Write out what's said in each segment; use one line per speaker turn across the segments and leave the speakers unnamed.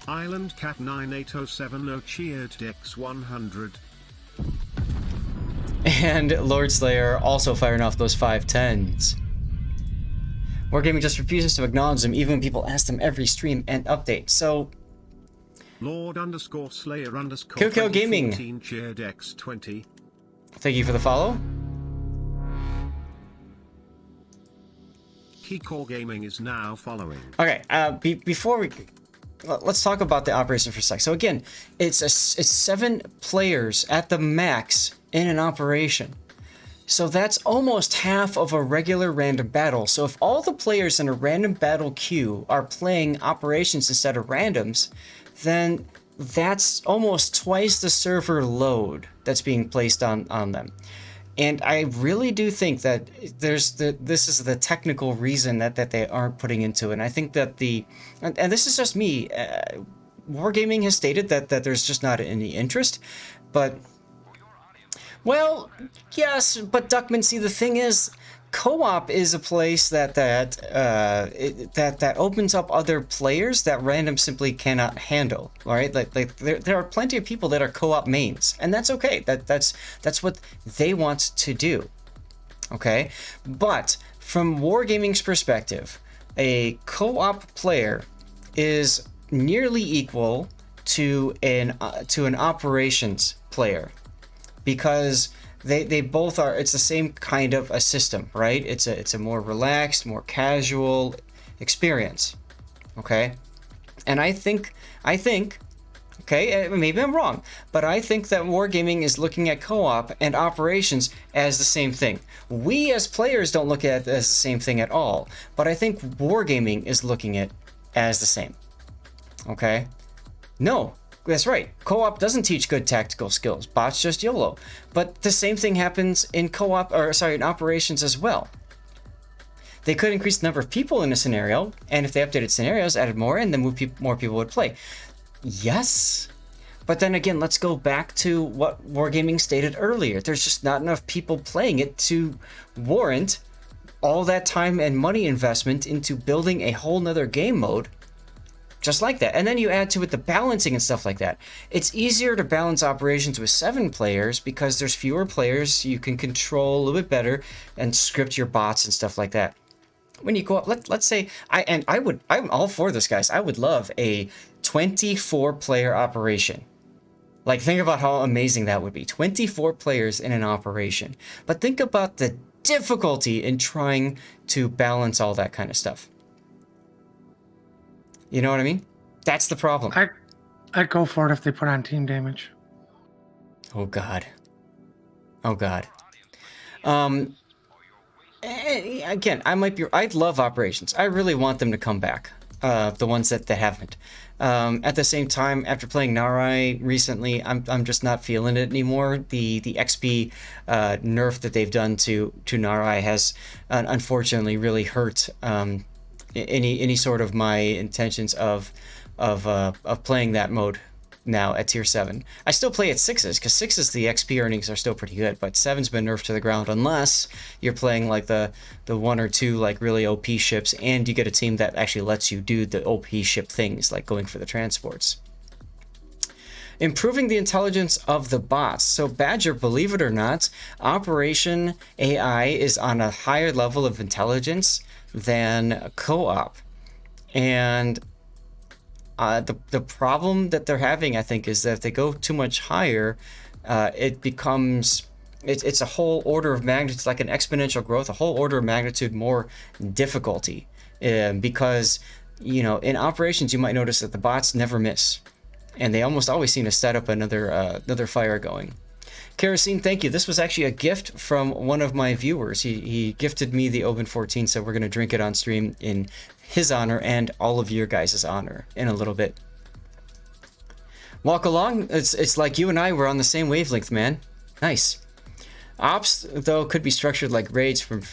Island Cat 98070 cheered Dex 100.
And Lord Slayer also firing off those 510s. Wargaming just refuses to acknowledge them even when people ask them every stream and update. So
Lord_Slayer_2014
Kill Gaming
cheered X20.
Thank you for the follow.
Keycore Gaming is now following.
Okay, before we... Let's talk about the operation for a sec. So again, it's 7 players at the max in an operation. So that's almost half of a regular random battle. So if all the players in a random battle queue are playing operations instead of randoms, then that's almost twice the server load that's being placed on them. And I really do think that this is the technical reason that they aren't putting into it. And I think that and this is just me, Wargaming has stated that there's just not any interest, but, well, yes, but Duckman, see, the thing is, co-op is a place that opens up other players that random simply cannot handle. All right, like there are plenty of people that are co-op mains, and that's okay. That's what they want to do. Okay, but from Wargaming's perspective, a co-op player is nearly equal to an operations player, because they both are, it's the same kind of a system, right? It's a more relaxed, more casual experience. Okay? And I think, okay, maybe I'm wrong, but I think that Wargaming is looking at co-op and operations as the same thing. We as players don't look at it as the same thing at all, but I think Wargaming is looking at it as the same. Okay? No. That's right. Co-op doesn't teach good tactical skills. Bots just YOLO. But the same thing happens in in operations as well. They could increase the number of people in a scenario, and if they updated scenarios, added more, and then more people would play. Yes. But then again, let's go back to what Wargaming stated earlier. There's just not enough people playing it to warrant all that time and money investment into building a whole nother game mode just like that. And then you add to it the balancing and stuff like that. It's easier to balance operations with 7 players because there's fewer players. You can control a little bit better and script your bots and stuff like that. When you go up, let's say, I'm all for this, guys. I would love a 24-player operation. Like, think about how amazing that would be. 24 players in an operation. But think about the difficulty in trying to balance all that kind of stuff. You know what I mean? That's the problem.
I'd go for it if they put on team damage.
Oh God. Oh God. Again, I'd love operations. I really want them to come back. The ones that haven't. At the same time, after playing Narai recently, I'm just not feeling it anymore. The XP nerf that they've done to Narai has unfortunately really hurt any sort of my intentions of playing that mode now at tier 7. I still play at 6s, because 6s the XP earnings are still pretty good, but 7's been nerfed to the ground unless you're playing like the 1 or 2 like really OP ships, and you get a team that actually lets you do the OP ship things, like going for the transports. Improving the intelligence of the bots. So Badger, believe it or not, Operation AI is on a higher level of intelligence than co-op. And the problem that they're having, I think, is that if they go too much higher, it becomes... It's a whole order of magnitude, like an exponential growth, a whole order of magnitude more difficulty. Because, you know, in operations, you might notice that the bots never miss. And they almost always seem to set up another fire going. Kerosene, thank you. This was actually a gift from one of my viewers. He gifted me the Open 14, so we're going to drink it on stream in his honor and all of your guys' honor in a little bit. Walk along. It's like you and I were on the same wavelength, man. Nice. Ops, though, could be structured like raids from...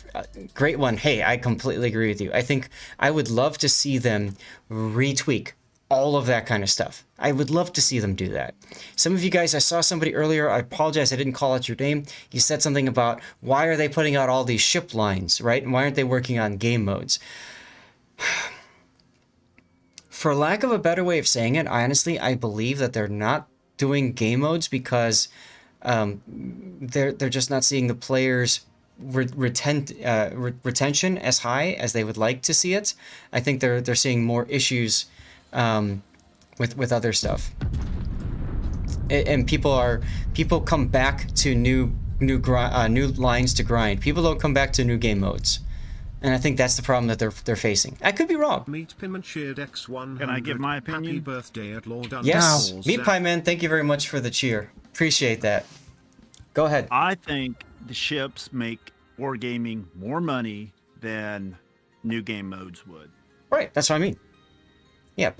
great one. Hey, I completely agree with you. I think I would love to see them retweak all of that kind of stuff. I would love to see them do that. Some of you guys, I saw somebody earlier, I apologize, I didn't call out your name. You said something about, why are they putting out all these ship lines, right? And why aren't they working on game modes? for lack of a better way of saying it, I believe that they're not doing game modes because they're just not seeing the players' retention as high as they would like to see it. I think they're seeing more issues with other stuff, and people come back to new lines to grind. People don't come back to new game modes. And I think that's the problem that they're facing. I could be wrong.
Meat Pim and cheered X100.
Can I give my opinion?
Happy birthday at Lord
Yes,
Underscore
Meat
Zath.
Pie Man, thank you very much for the cheer. Appreciate that. Go ahead.
I think the ships make wargaming more money than new game modes would.
Right, that's what I mean. Yeah,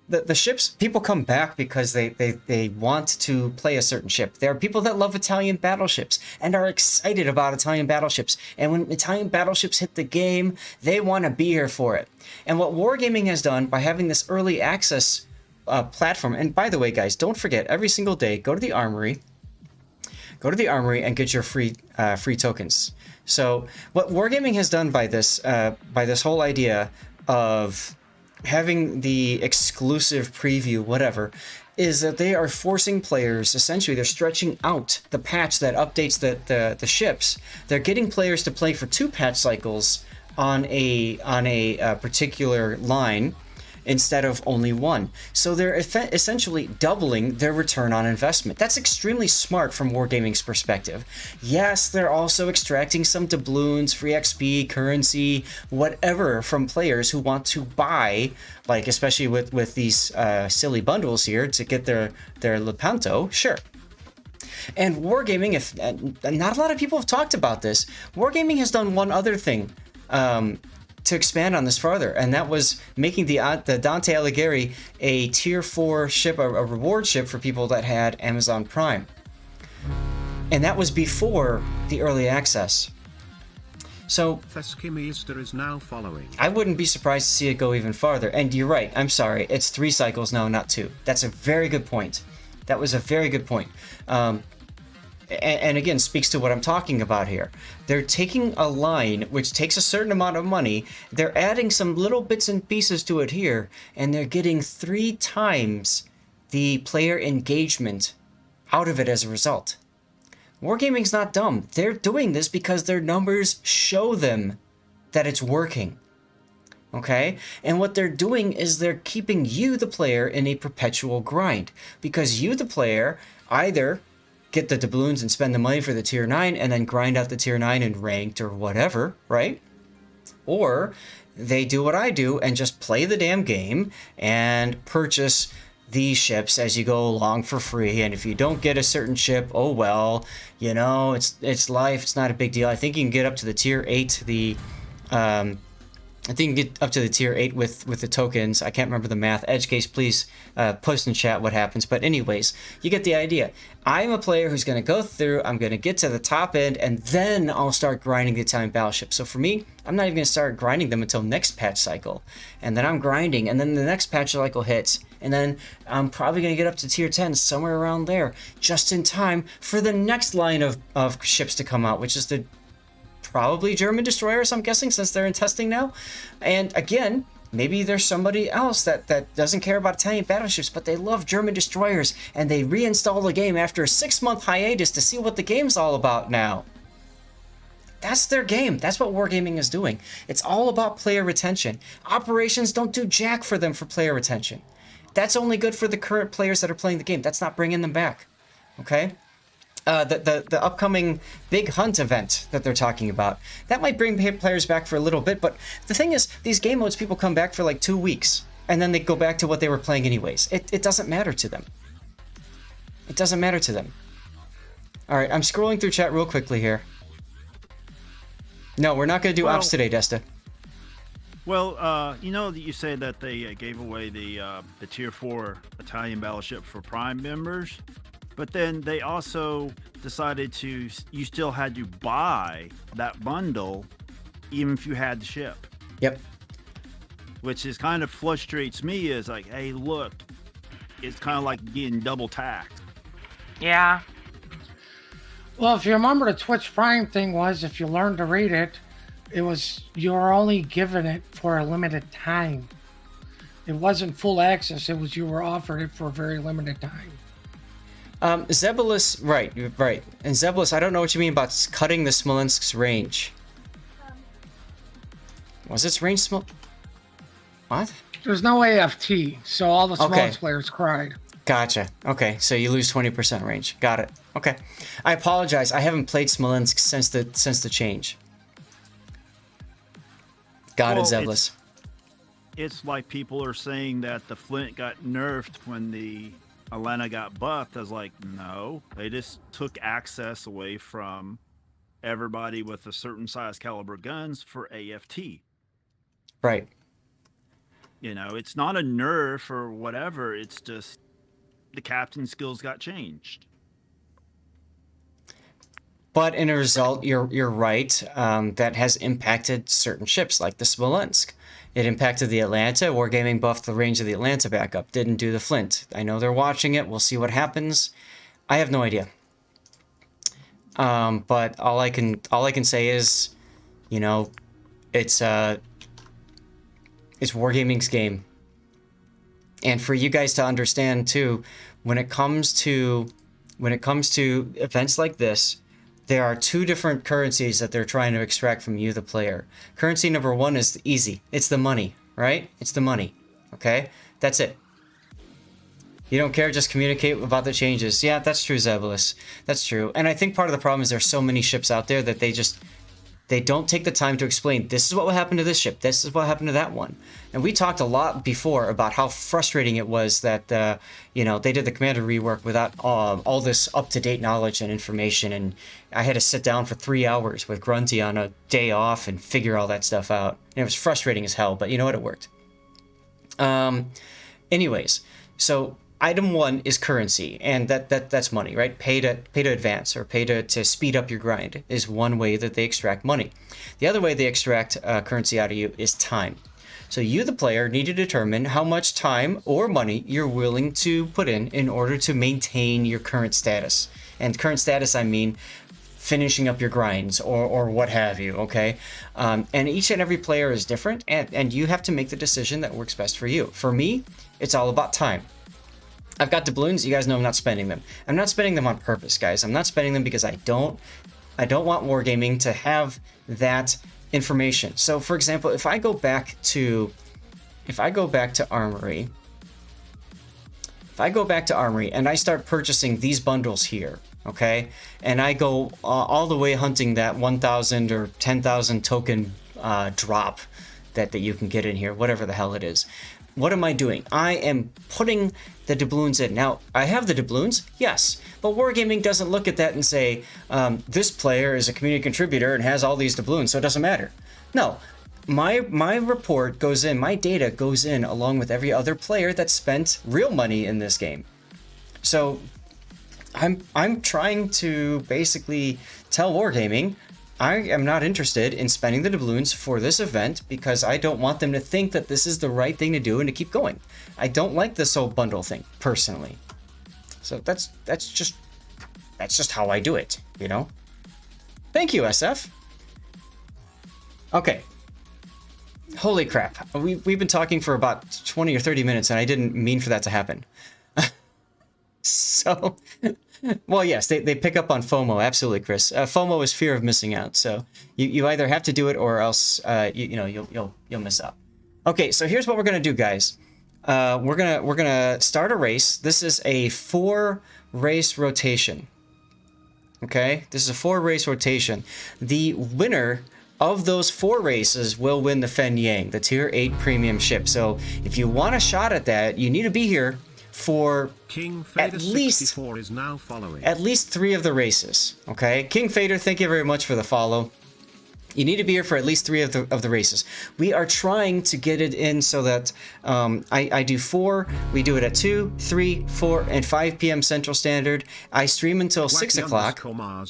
the ships, people come back because they want to play a certain ship. There are people that love Italian battleships and are excited about Italian battleships. And when Italian battleships hit the game, they want to be here for it. And what Wargaming has done by having this early access platform, and by the way, guys, don't forget, every single day, go to the armory and get your free tokens. So what Wargaming has done by this whole idea of having the exclusive preview, whatever, is that they are forcing players, essentially, they're stretching out the patch that updates the ships. They're getting players to play for 2 patch cycles on a particular line instead of only 1. So they're essentially doubling their return on investment. That's extremely smart from Wargaming's perspective. Yes, they're also extracting some doubloons, free XP, currency, whatever from players who want to buy, like especially with these silly bundles here to get their Lepanto, sure. And Wargaming, if not a lot of people have talked about this, Wargaming has done one other thing to expand on this further, and that was making the Dante Alighieri a tier 4 ship, a reward ship for people that had Amazon Prime. And that was before the early access. So
Theskimister is now following.
I wouldn't be surprised to see it go even farther. And you're right, I'm sorry, it's 3 cycles now, not 2. That's a very good point. That was a very good point. And again, speaks to what I'm talking about here. They're taking a line which takes a certain amount of money, they're adding some little bits and pieces to it here, and they're getting 3 times the player engagement out of it as a result. Wargaming's not dumb. They're doing this because their numbers show them that it's working. Okay? And what they're doing is they're keeping you, the player, in a perpetual grind. Because you, the player, either get the doubloons and spend the money for the tier 9 and then grind out the tier 9 in ranked or whatever, right? Or they do what I do and just play the damn game and purchase these ships as you go along for free. And if you don't get a certain ship, oh well, you know, it's life, it's not a big deal. I think you can get up to the tier 8, I think you can get up to the tier 8 with the tokens. I can't remember the math. Edge case, please post in chat what happens. But anyways, you get the idea. I'm a player who's going to go through, I'm going to get to the top end, and then I'll start grinding the Italian battleship. So for me, I'm not even going to start grinding them until next patch cycle. And then I'm grinding, and then the next patch cycle hits. And then I'm probably going to get up to tier 10, somewhere around there, just in time for the next line of ships to come out, which is the probably German destroyers, I'm guessing, since they're in testing now. And again, maybe there's somebody else that doesn't care about Italian battleships, but they love German destroyers, and they reinstall the game after a 6-month hiatus to see what the game's all about now. That's their game. That's what Wargaming is doing. It's all about player retention. Operations don't do jack for them for player retention. That's only good for the current players that are playing the game. That's not bringing them back. Okay? The upcoming big hunt event that they're talking about, that might bring players back for a little bit, but the thing is, these game modes, people come back for like 2 weeks, and then they go back to what they were playing anyways. It doesn't matter to them. It doesn't matter to them. Alright, I'm scrolling through chat real quickly here. No, we're not going to do ops today, Desta.
Well, you know that you say that they gave away the tier 4 Italian battleship for Prime members, but then they also decided you still had to buy that bundle even if you had the ship.
Yep.
Which is kind of frustrates me, is like, hey, look, it's kind of like getting double taxed.
Yeah.
Well, if you remember, the Twitch Prime thing was, if you learned to read it, it was, you're only given it for a limited time. It wasn't full access. It was you were offered it for a very limited time.
Zebulus, right. And Zebulus, I don't know what you mean about cutting the Smolensk's range. Was its range small? What?
There's no AFT, so all the Smolensk players cried.
Gotcha. Okay, so you lose 20% range. Got it. Okay. I apologize. I haven't played Smolensk since the change. Got it, Zebulus.
It's like people are saying that the Flint got nerfed when the Atlanta got buffed. I was like, no, they just took access away from everybody with a certain size caliber guns for AFT.
Right.
You know, it's not a nerf or whatever. It's just the captain skills got changed.
But in a result, you're right. That has impacted certain ships like the Smolensk. It impacted the Atlanta. Wargaming buffed the range of the Atlanta back up. Didn't do the Flint. I know they're watching it. We'll see what happens. I have no idea. But all I can say is, you know, it's Wargaming's game. And for you guys to understand too, when it comes to events like this, there are two different currencies that they're trying to extract from you, the player. Currency number one is easy. It's the money, right? It's the money. Okay? That's it. You don't care, just communicate about the changes. Yeah, that's true, Zebulus. That's true. And I think part of the problem is there's so many ships out there that they don't take the time to explain, this is what will happen to this ship, this is what happened to that one. And we talked a lot before about how frustrating it was that, you know, they did the commander rework without all this up-to-date knowledge and information, and I had to sit down for 3 hours with Grunty on a day off and figure all that stuff out. And it was frustrating as hell, but you know what, it worked. Anyways, so item one is currency, and that's money, right? Pay to advance, or pay to speed up your grind is one way that they extract money. The other way they extract currency out of you is time. So you, the player, need to determine how much time or money you're willing to put in order to maintain your current status. And current status, I mean finishing up your grinds or what have you, okay? And each and every player is different, and you have to make the decision that works best for you. For me, it's all about time. I've got doubloons. You guys know I'm not spending them. I'm not spending them on purpose, guys. I'm not spending them because I don't want Wargaming to have that information. So, for example, if I go back to Armory, and I start purchasing these bundles here, okay, and I go all the way hunting that 1,000 or 10,000 token drop that you can get in here, whatever the hell it is. What am I doing? I am putting the doubloons in. Now, I have the doubloons, yes, but Wargaming doesn't look at that and say, this player is a community contributor and has all these doubloons, so it doesn't matter. No, my report goes in, my data goes in along with every other player that spent real money in this game. So I'm trying to basically tell Wargaming, I am not interested in spending the doubloons for this event because I don't want them to think that this is the right thing to do and to keep going. I don't like this whole bundle thing, personally. So that's just how I do it, you know? Thank you, SF. Okay. Holy crap. We've been talking for about 20 or 30 minutes and I didn't mean for that to happen. So... Well, yes, they pick up on FOMO, absolutely, Chris. FOMO is fear of missing out. So you either have to do it or else you'll miss out. Okay, so here's what we're gonna do, guys. We're gonna start a race. This is a 4-race rotation. Okay, this is a 4-race rotation. The winner of those 4 races will win the Fen Yang, the Tier 8 premium ship. So if you want a shot at that, you need to be here for
King Fader 64 is now following.
At least 3 of the races. Okay, King Fader, thank you very much for the follow. You need to be here for at least 3 of the races. We are trying to get it in so that I do 4. We do it at 2, 3, 4, and 5 p.m. Central Standard. I stream until 6 o'clock.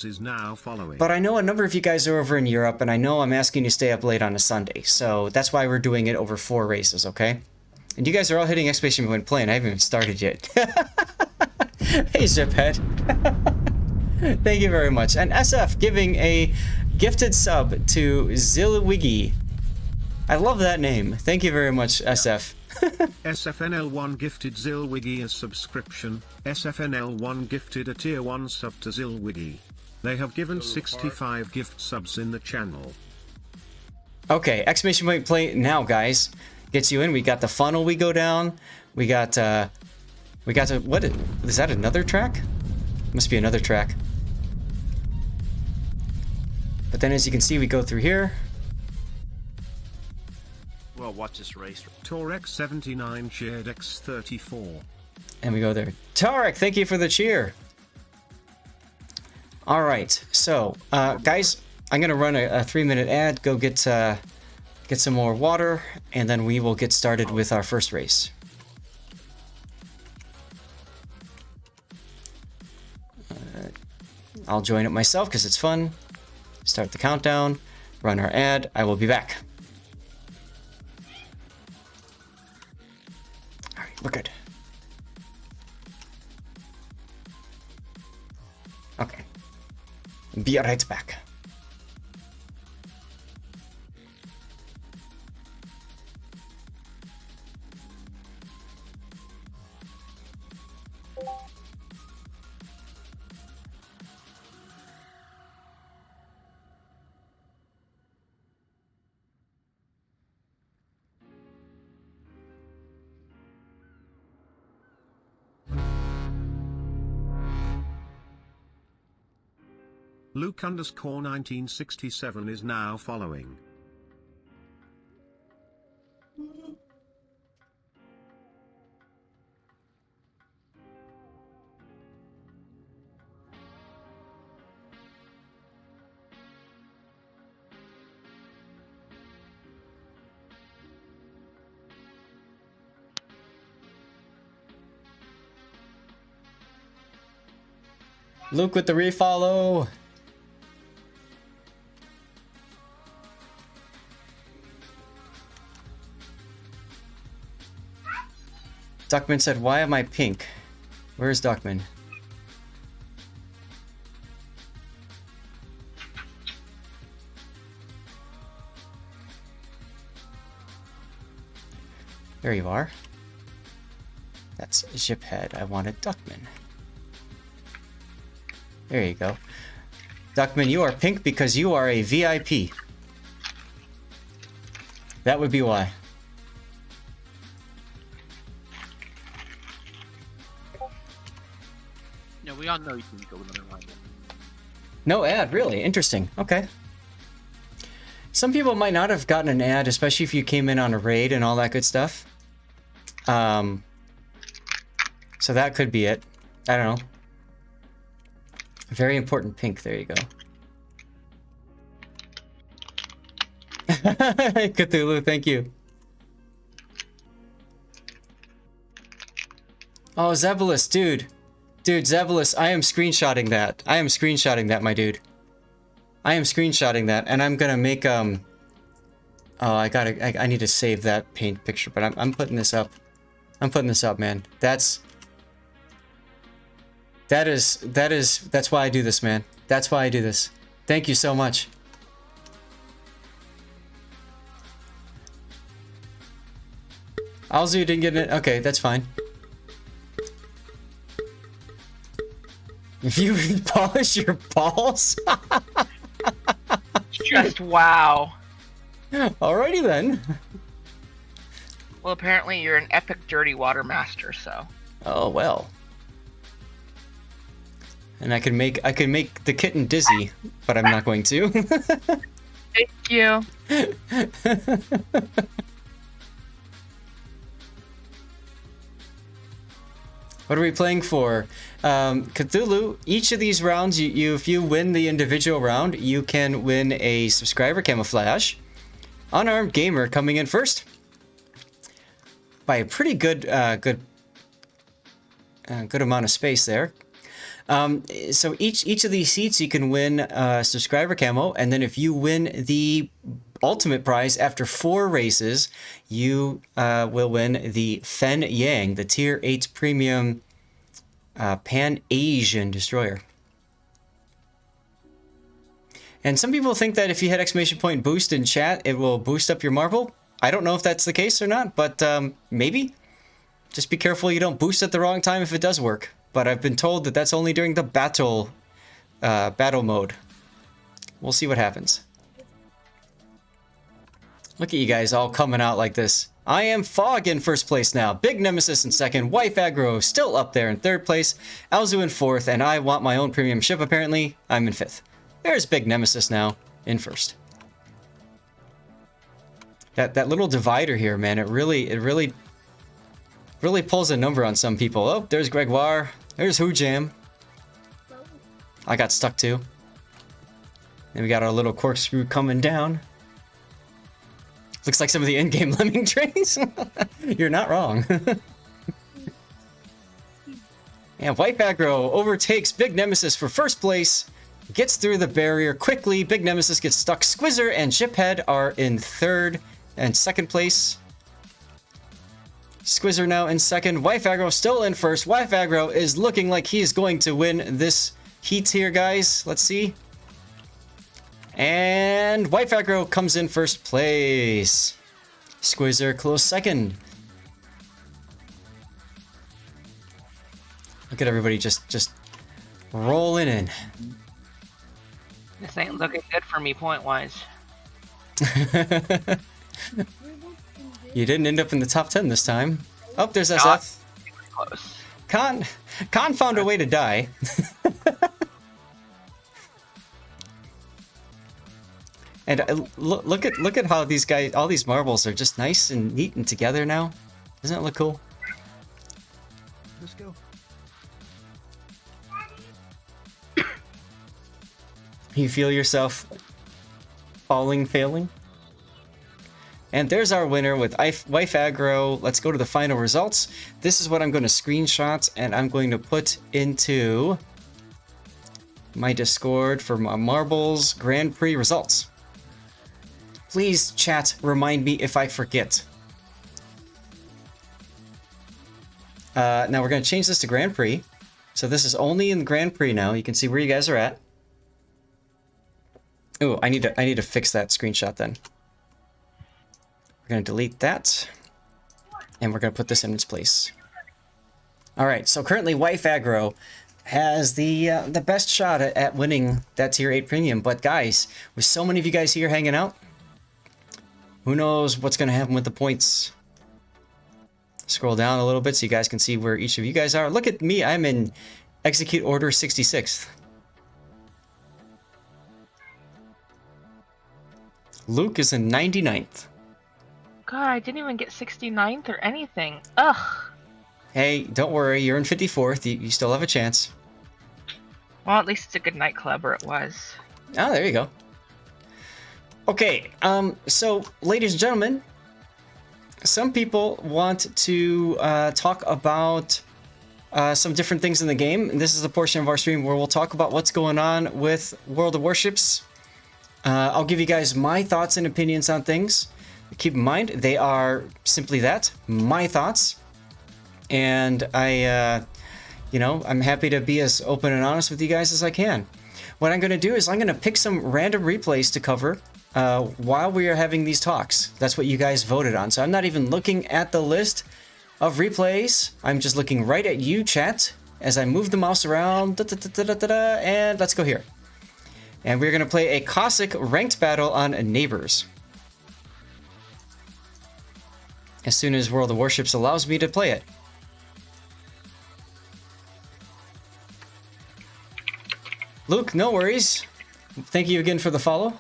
Is now following.
But I know a number of you guys are over in Europe, and I know I'm asking you to stay up late on a Sunday. So that's why we're doing it over 4 races, okay? And you guys are all hitting exclamation point playing. I haven't even started yet. Hey, Ziphead. Thank you very much. And SF giving a gifted sub to Zilwiggy. I love that name. Thank you very much, SF.
SFNL1 gifted Zilwiggy a subscription. SFNL1 gifted a tier 1 sub to Zilwiggy. They have given 65 gift subs in the channel.
Okay, exclamation point play now, guys. Gets you in. We got the funnel we go down. We got to, what is that, another track? Must be another track. But then as you can see, we go through here.
Well, watch this race.
Torx79 shared X34.
And we go there. Tarek, thank you for the cheer. All right, so guys, I'm gonna run a 3-minute ad. Go get some more water, and then we will get started with our first race. I'll join it myself because it's fun. Start the countdown. Run our ad. I will be back. All right, we're good. Okay. Be right back.
Luke_1967 is now following.
Luke with the refollow. Duckman said, why am I pink? Where's Duckman? There you are. That's Ziphead. I wanted Duckman. There you go. Duckman, you are pink because you are a VIP. That would be why.
Yeah, we all know you can go with another line.
No ad, really? Interesting. Okay. Some people might not have gotten an ad, especially if you came in on a raid and all that good stuff. So that could be it. I don't know. Very important pink. There you go. Cthulhu, thank you. Oh, Zebulus, dude. Dude, Zebulus, I am screenshotting that. I am screenshotting that, my dude. I am screenshotting that, and I'm gonna make, oh, I need to save that paint picture, but I'm putting this up. I'm putting this up, man. That's why I do this, man. That's why I do this. Thank you so much. Alzu didn't get it. Okay, that's fine. If you polish your balls?
Just wow.
Alrighty then.
Well, apparently you're an epic dirty water master, so.
Oh well. And I can make the kitten dizzy, but I'm not going to.
Thank you.
What are we playing for? Cthulhu, each of these rounds, if you win the individual round, you can win a subscriber camouflage. Unarmed Gamer coming in first. By a pretty good amount of space there. So each of these seats you can win subscriber camo, and then if you win the ultimate prize after 4 races, you will win the Fen Yang, the Tier 8 Premium Pan-Asian Destroyer. And some people think that if you hit exclamation point boost in chat, it will boost up your marble. I don't know if that's the case or not, but maybe. Just be careful you don't boost at the wrong time if it does work. But I've been told that that's only during the battle mode. We'll see what happens. Look at you guys all coming out like this. I am Fog in first place now. Big Nemesis in second. Wife Aggro still up there in third place. Alzu in fourth. And I want my own premium ship apparently. I'm in fifth. There's Big Nemesis now in first. That little divider here, man, it really pulls a number on some people. Oh, there's Gregoire. There's Who Jam. I got stuck too. And we got our little corkscrew coming down. Looks like some of the in-game lemming trains. You're not wrong. And White Aggro overtakes Big Nemesis for first place. Gets through the barrier quickly. Big Nemesis gets stuck. Squizzer and Shiphead are in third and second place. Squizzer now in second. Wife Aggro still in first. Wife Aggro is looking like he is going to win this heat here, guys. Let's see. And Wife Aggro comes in first place. Squizzer close second. Look at everybody just rolling in.
This ain't looking good for me point-wise.
You didn't end up in the top 10 this time. Oh, there's
Not
SF.
close.
Khan found a way to die. And look at how these guys, all these marbles are just nice and neat and together now. Doesn't it look cool?
Let's go.
You feel yourself failing? And there's our winner with Wife Aggro. Let's go to the final results. This is what I'm going to screenshot and I'm going to put into my Discord for my Marbles Grand Prix results. Please, chat, remind me if I forget. Now we're going to change this to Grand Prix. So this is only in the Grand Prix now. You can see where you guys are at. Oh, I need to fix that screenshot then. We're going to delete that. And we're going to put this in its place. All right, so currently Wife Aggro has the best shot at winning that Tier 8 Premium. But guys, with so many of you guys here hanging out, who knows what's going to happen with the points. Scroll down a little bit so you guys can see where each of you guys are. Look at me, I'm in Execute Order 66th. Luke is in 99th.
God, I didn't even get 69th or anything. Ugh.
Hey, don't worry, you're in 54th. You still have a chance.
Well, at least it's a good nightclub, or it was.
Ah, there you go. Okay, so, ladies and gentlemen, some people want to talk about some different things in the game. And this is a portion of our stream where we'll talk about what's going on with World of Warships. I'll give you guys my thoughts and opinions on things. Keep in mind, they are simply that, my thoughts. And I'm happy to be as open and honest with you guys as I can. What I'm going to do is I'm going to pick some random replays to cover while we are having these talks. That's what you guys voted on. So I'm not even looking at the list of replays. I'm just looking right at you, chat, as I move the mouse around. And let's go here. And we're going to play a Cossack ranked battle on Neighbors. As soon as World of Warships allows me to play it. Luke, no worries. Thank you again for the follow.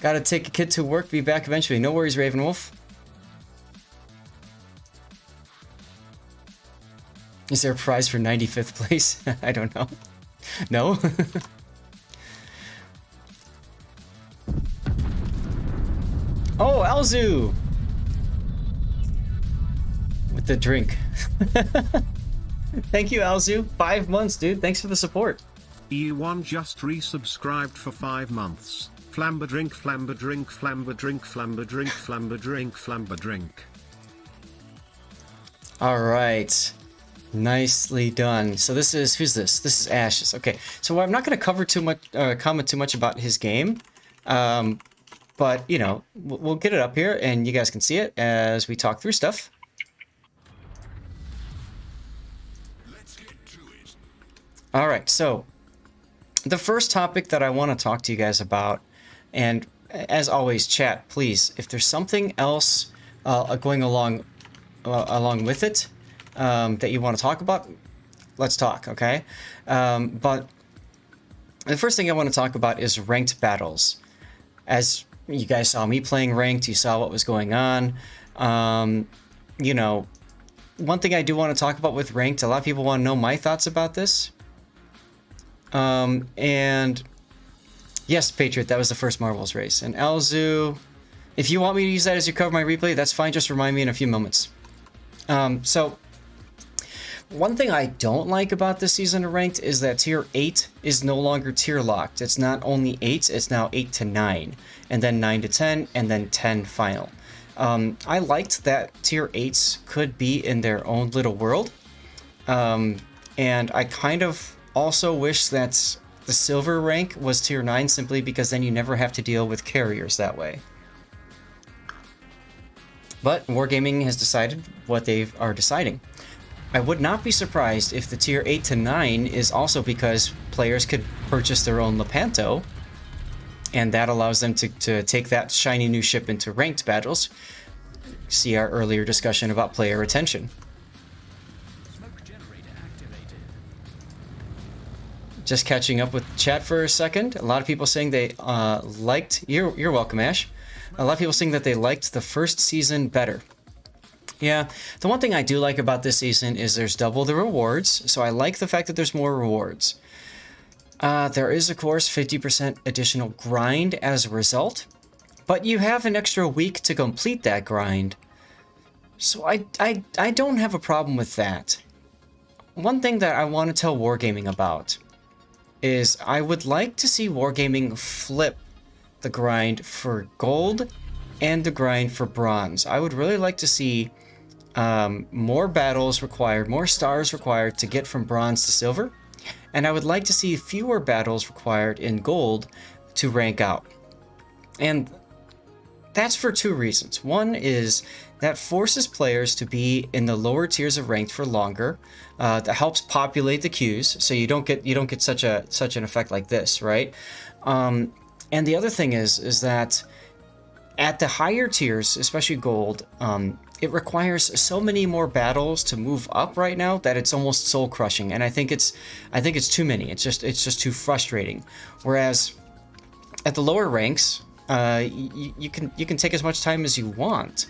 Gotta take a kid to work, be back eventually. No worries, Ravenwolf. Is there a prize for 95th place? I don't know. No? Oh, Alzu! With the drink. Thank you, Alzu. 5 months, dude. Thanks for the support.
E1 just resubscribed for 5 months. Flamba drink, flamba drink, flamba drink, flamba drink, flamba drink, flamba drink.
All right. Nicely done. So this is, who's this? This is Ashes. Okay. So I'm not going to cover too much, comment too much about his game. But, you know, we'll get it up here and you guys can see it as we talk through stuff. All right, so the first topic that I want to talk to you guys about, and as always, chat, please, if there's something else going along with it that you want to talk about, let's talk, okay? But the first thing I want to talk about is ranked battles. As you guys saw me playing ranked, you saw what was going on. You know, one thing I do want to talk about with ranked, a lot of people want to know my thoughts about this. And yes, Patriot, that was the first Marvels race. And Elzu, if you want me to use that as you cover my replay, that's fine. Just remind me in a few moments. So one thing I don't like about this season of ranked is that tier 8 is no longer tier locked. It's not only 8, it's now 8 to 9, and then 9 to 10, and then 10 final. I liked that tier 8s could be in their own little world. And I kind of also wish that the silver rank was tier 9 simply because then you never have to deal with carriers that way. But Wargaming has decided what they are deciding. I would not be surprised if the tier 8 to 9 is also because players could purchase their own Lepanto, and that allows them to take that shiny new ship into ranked battles. See our earlier discussion about player retention. Just catching up with chat for a second. A lot of people saying they liked... You're welcome, Ash. A lot of people saying that they liked the first season better. Yeah, the one thing I do like about this season is there's double the rewards, so I like the fact that there's more rewards. There is, of course, 50% additional grind as a result, but you have an extra week to complete that grind. So I don't have a problem with that. One thing that I want to tell Wargaming about is I would like to see Wargaming flip the grind for gold and the grind for bronze. I would really like to see more battles required, more stars required to get from bronze to silver, and I would like to see fewer battles required in gold to rank out. And that's for two reasons. One is that forces players to be in the lower tiers of ranked for longer. That helps populate the queues, so you don't get such an effect like this, right? And the other thing is that at the higher tiers, especially gold, it requires so many more battles to move up right now that it's almost soul crushing, and I think it's too many. It's just too frustrating. Whereas at the lower ranks, you can take as much time as you want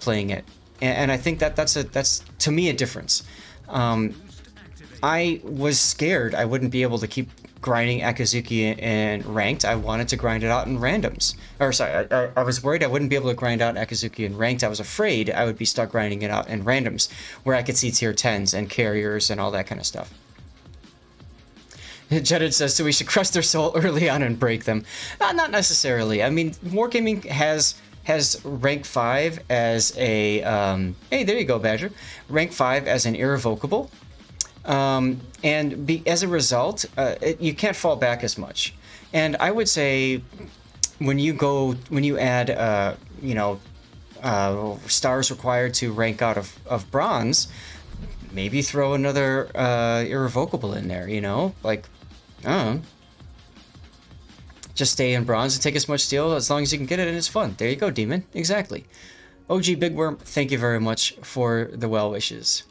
playing it, and I think that's to me a difference. I was scared I wouldn't be able to keep grinding Akazuki in ranked. I wanted to grind it out in randoms. Or sorry, I was worried I wouldn't be able to grind out Akazuki in ranked. I was afraid I would be stuck grinding it out in randoms, where I could see tier 10s and carriers and all that kind of stuff. Jedid says, so we should crush their soul early on and break them. Not necessarily. I mean, Wargaming has rank 5 as a... hey, there you go, Badger. Rank 5 as an irrevocable. As a result, you can't fall back as much. And I would say when you add, stars required to rank out of bronze, maybe throw another irrevocable in there, you know? Like, I don't know. Just stay in bronze and take as much steel as long as you can get it, and it's fun. There you go, Demon. Exactly. OG Big Worm, thank you very much for the well wishes.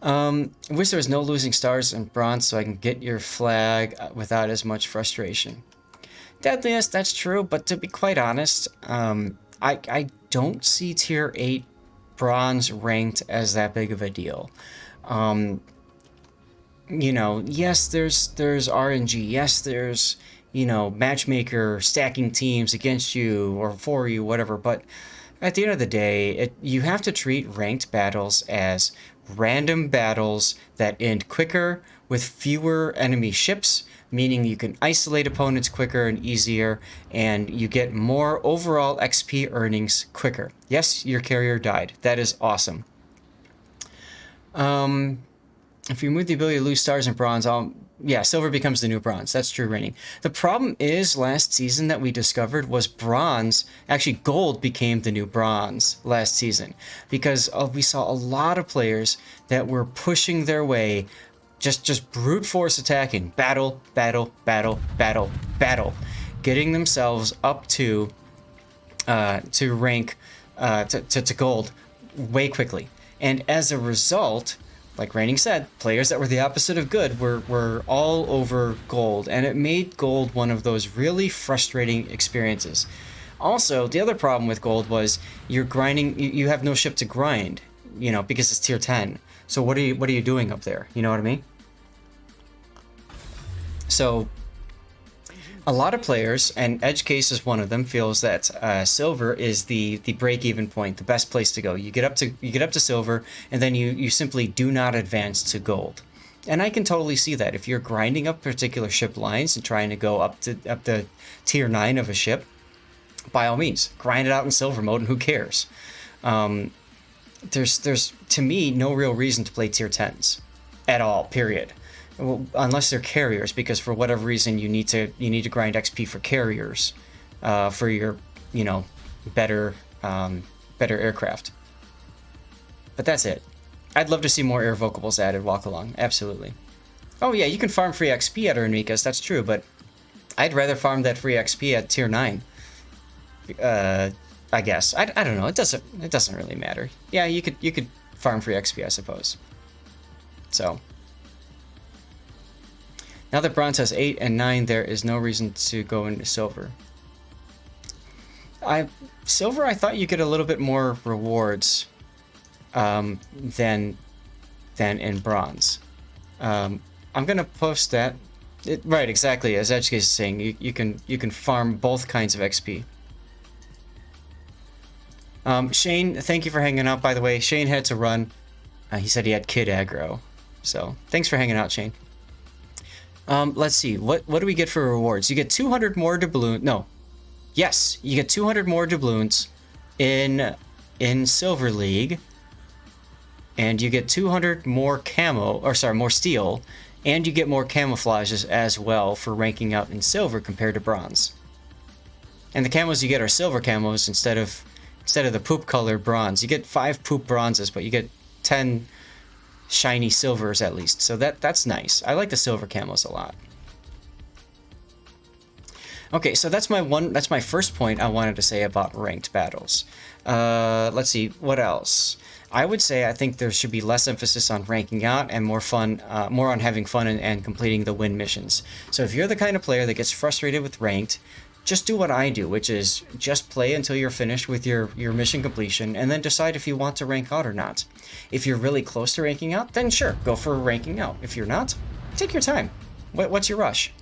Wish there was no losing stars in bronze so I can get your flag without as much frustration. Deadliest, that's true, but to be quite honest, I don't see tier 8 bronze ranked as that big of a deal. Yes, there's RNG, yes, there's, matchmaker stacking teams against you or for you, whatever, but at the end of the day, you have to treat ranked battles as random battles that end quicker with fewer enemy ships, meaning you can isolate opponents quicker and easier, and you get more overall XP earnings quicker. Yes, your carrier died. That is awesome. If you remove the ability to lose stars and bronze, yeah, silver becomes the new bronze. That's true, Raining. The problem is last season that we discovered was bronze. Actually, gold became the new bronze last season because we saw a lot of players that were pushing their way, just brute force attacking, battle, getting themselves up to rank to gold way quickly. And as a result, like Raining said, players that were the opposite of good were all over gold, and it made gold one of those really frustrating experiences. Also, the other problem with gold was you're grinding, you have no ship to grind, you know, because it's tier 10. So what are you doing up there? You know what I mean? So a lot of players, and Edge Case is one of them, feels that silver is the break-even point, the best place to go. You get up to silver, and then you simply do not advance to gold. And I can totally see that. If you're grinding up particular ship lines and trying to go up to tier 9 of a ship, by all means, grind it out in silver mode, and who cares? There's to me no real reason to play tier 10s at all. Period. Well, unless they're carriers, because for whatever reason you need to grind XP for carriers, for your better aircraft. But that's it. I'd love to see more irrevocables added. Walk along, absolutely. Oh yeah, you can farm free XP at Ernikas, that's true, but I'd rather farm that free XP at tier 9. I guess I don't know. It doesn't really matter. Yeah, you could farm free XP, I suppose. So. Now that bronze has 8 and 9, there is no reason to go into silver. Silver, I thought you get a little bit more rewards than in bronze. I'm gonna post that. Right, exactly. As Edgecase is saying, you can farm both kinds of XP. Shane, thank you for hanging out. By the way, Shane had to run. He said he had kid aggro, so thanks for hanging out, Shane. Let's see. What do we get for rewards? You get 200 more doubloons. No. Yes, you get 200 more doubloons in Silver League. And you get 200 more more steel, and you get more camouflages as well for ranking out in silver compared to bronze. And the camos you get are silver camos instead of the poop color bronze. You get 5 poop bronzes, but you get 10 shiny silvers at least, so that's nice. I like the silver camos a lot. Okay, so that's my first point I wanted to say about ranked battles. Let's see, what else? I would say I think there should be less emphasis on ranking out and more on having fun and completing the win missions. So if you're the kind of player that gets frustrated with ranked, just do what I do, which is just play until you're finished with your mission completion, and then decide if you want to rank out or not. If you're really close to ranking out, then sure, go for ranking out. If you're not, take your time. What's your rush?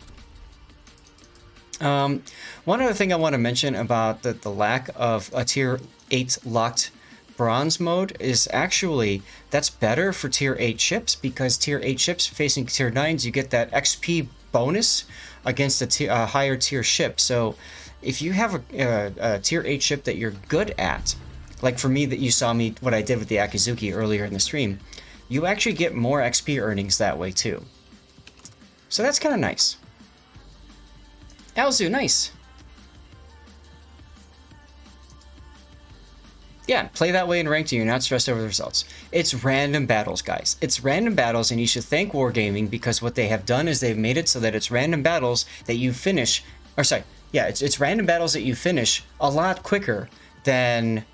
One other thing I want to mention about the lack of a tier 8 locked bronze mode is actually that's better for tier 8 ships, because tier 8 ships facing tier 9s, you get that XP bonus against a higher tier ship. So if you have a tier 8 ship that you're good at, like for me, that you saw me what I did with the Akizuki earlier in the stream, you actually get more XP earnings that way too. So that's kind of nice. Alzu, nice. Yeah, play that way in ranked and you're not stressed over the results. It's random battles, guys. It's random battles, and you should thank Wargaming, because what they have done is they've made it so that it's random battles that you finish, it's random battles that you finish a lot quicker than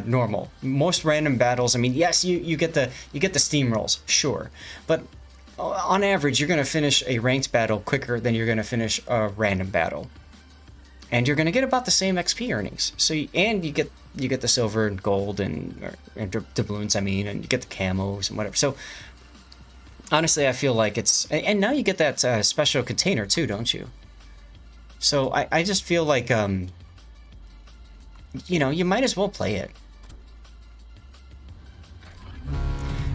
normal. Most random battles, I mean, yes, you get the steamrolls, sure, but on average, you're going to finish a ranked battle quicker than you're going to finish a random battle. And you're going to get about the same XP earnings. So you get the silver and gold and doubloons, and you get the camos and whatever. So honestly, I feel like it's, and now you get that special container too, don't you? So I just feel like you might as well play it.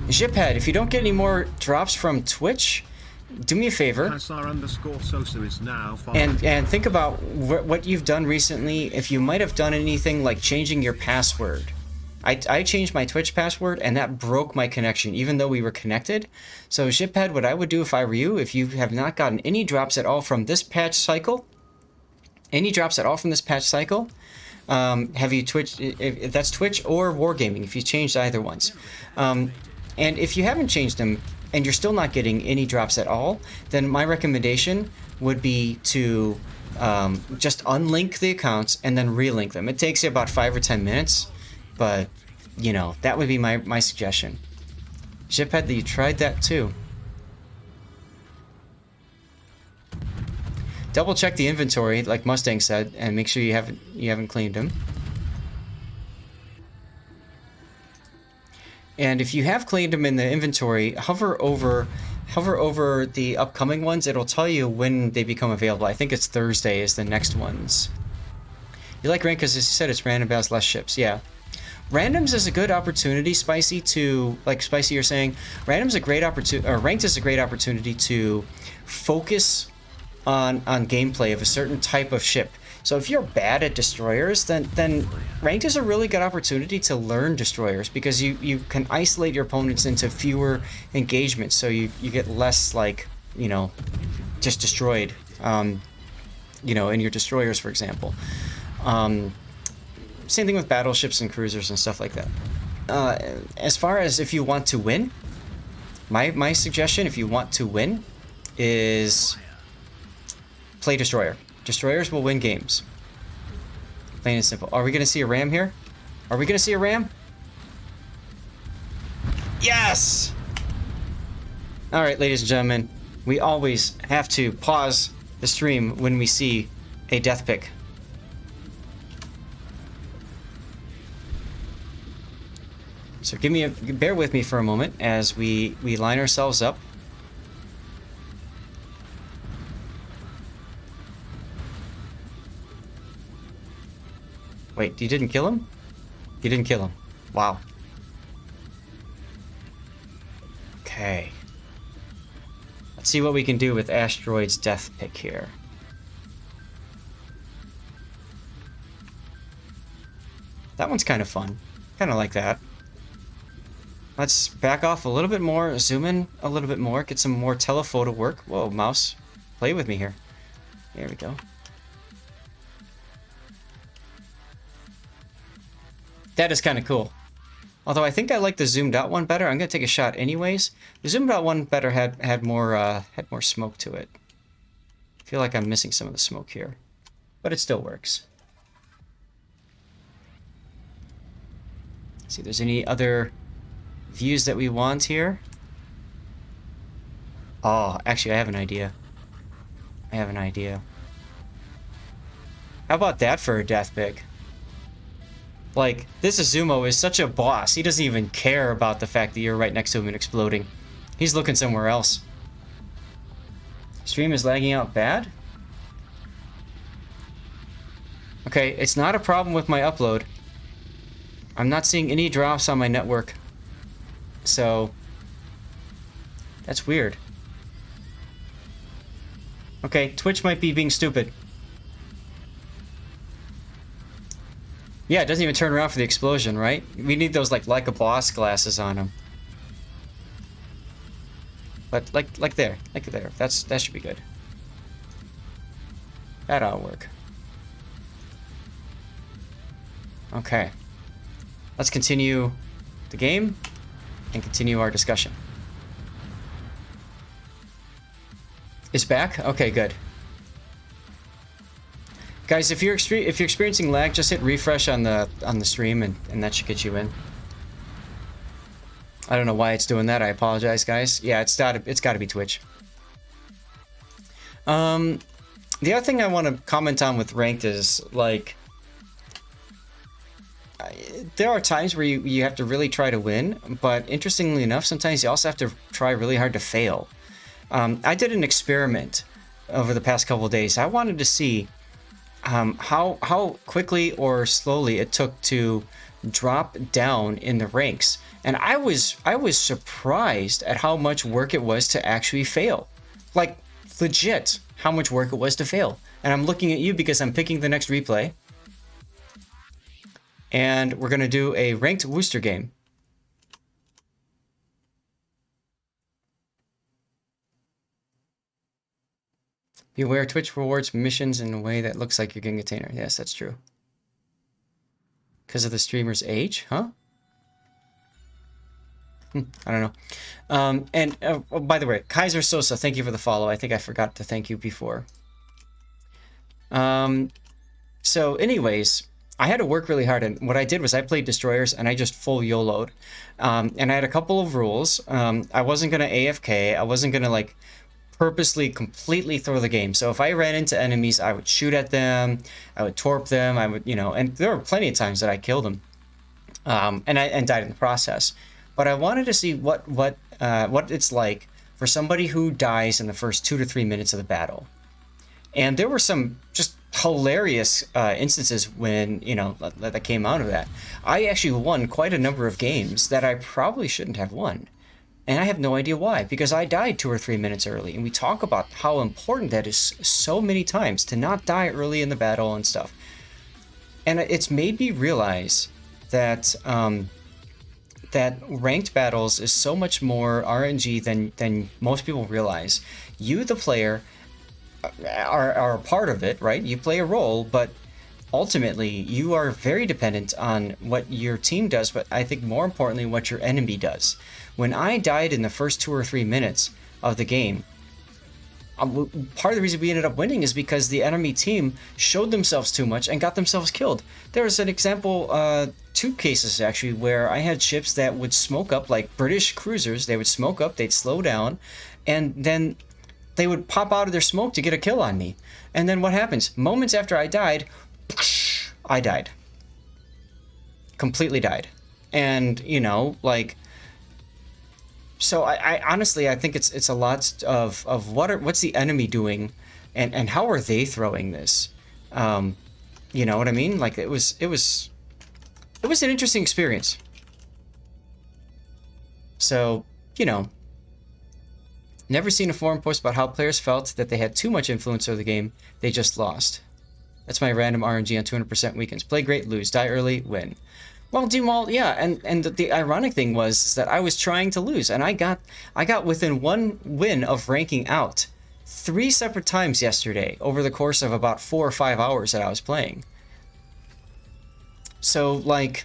Ziphead, if you don't get any more drops from Twitch, do me a favor and think about what you've done recently. If you might have done anything like changing your password I changed my Twitch password and that broke my connection, even though we were connected. So Shiphead, what I would do if I were you, if you have not gotten any drops at all from this patch cycle, have you Twitch, if that's Twitch or Wargaming, if you changed either ones. And if you haven't changed them and you're still not getting any drops at all, then my recommendation would be to just unlink the accounts and then relink them. It takes you about 5 or 10 minutes, but you know, that would be my suggestion. Shiphead, you tried that too. Double check the inventory, like Mustang said, and make sure you haven't cleaned them. And if you have cleaned them in the inventory, hover over the upcoming ones. It'll tell you when they become available. I think it's Thursday is the next ones. You like rank because, as you said, it's random battles, less ships. Yeah. Randoms is a good opportunity, Spicy, to, like Spicy, you're saying, random's a great opportunity, or ranked is a great opportunity to focus on gameplay of a certain type of ship. So if you're bad at destroyers, then ranked is a really good opportunity to learn destroyers, because you can isolate your opponents into fewer engagements, so you get less, like, you know, just destroyed, you know, in your destroyers, for example. Same thing with battleships and cruisers and stuff like that. As far as if you want to win, my suggestion, if you want to win, is play destroyer. Destroyers will win games. Plain and simple. Are we gonna see a ram here? Are we gonna see a ram? Yes! Alright, ladies and gentlemen, we always have to pause the stream when we see a death pick. So bear with me for a moment as we line ourselves up. Wait, you didn't kill him? You didn't kill him. Wow. Okay. Let's see what we can do with Asteroid's death pick here. That one's kind of fun. Kind of like that. Let's back off a little bit more, zoom in a little bit more, get some more telephoto work. Whoa, mouse. Play with me here. There we go. That is kind of cool. Although I think I like the zoomed out one better. I'm gonna take a shot anyways. The zoomed out one better had more smoke to it. I feel like I'm missing some of the smoke here, but it still works. Let's see if there's any other views that we want here. Oh, actually, I have an idea. How about that for a death pick? Like, this Azumo is such a boss. He doesn't even care about the fact that you're right next to him and exploding. He's looking somewhere else. Stream is lagging out bad? Okay, it's not a problem with my upload. I'm not seeing any drops on my network. So, that's weird. Okay, Twitch might be being stupid. Yeah, it doesn't even turn around for the explosion, right? We need those like a boss glasses on him. But like there. That should be good. That ought to work. Okay. Let's continue the game and continue our discussion. It's back? Okay, good. Guys, if you're experiencing lag, just hit refresh on the stream and that should get you in. I don't know why it's doing that. I apologize, guys. Yeah, it's got to be Twitch. The other thing I want to comment on with ranked is, like, there are times where you have to really try to win, but interestingly enough, sometimes you also have to try really hard to fail. I did an experiment over the past couple of days. I wanted to see how quickly or slowly it took to drop down in the ranks, and I was surprised at how much work it was to actually fail. Like, legit, how much work it was to fail. And I'm looking at you because I'm picking the next replay. and we're going to do a ranked Wooster game. Beware, Twitch rewards missions in a way that looks like you're getting a container. Yes, that's true. Because of the streamer's age, huh? I don't know. And oh, by the way, Kaiser Sosa, thank you for the follow. I think I forgot to thank you before. So anyways, I had to work really hard, and what I did was I played Destroyers, and I just full YOLO'd. And I had a couple of rules. I wasn't going to AFK. I wasn't going to, like, purposely completely throw the game. So if I ran into enemies, I would shoot at them, I would torp them, I would, you know, and there were plenty of times that I killed them, and died in the process. But I wanted to see what it's like for somebody who dies in the first 2 to 3 minutes of the battle. And there were some just hilarious instances when, you know, that came out of that. I actually won quite a number of games that I probably shouldn't have won. And I have no idea why, because I died 2 or 3 minutes early. And we talk about how important that is so many times, to not die early in the battle and stuff. And it's made me realize that that ranked battles is so much more RNG than most people realize. You, the player, are a part of it, right? You play a role, but ultimately you are very dependent on what your team does, but I think more importantly what your enemy does. When I died in the first 2 or 3 minutes of the game, part of the reason we ended up winning is because the enemy team showed themselves too much and got themselves killed. There was an example, 2 cases actually, where I had ships that would smoke up, like British cruisers. They would smoke up, they'd slow down, and then they would pop out of their smoke to get a kill on me. And then what happens? Moments after I died, I died. Completely died. And, you know, like... So I honestly, I think it's a lot of what's the enemy doing, and how are they throwing this? You know what I mean? Like it was an interesting experience. So, you know, never seen a forum post about how players felt that they had too much influence over the game they just lost. That's my random RNG on 200% weekends. Play great, lose, die early, win. Well, Dumal, yeah, and the ironic thing was that I was trying to lose, and I got within 1 win of ranking out 3 separate times yesterday over the course of about 4 or 5 hours that I was playing. So, like,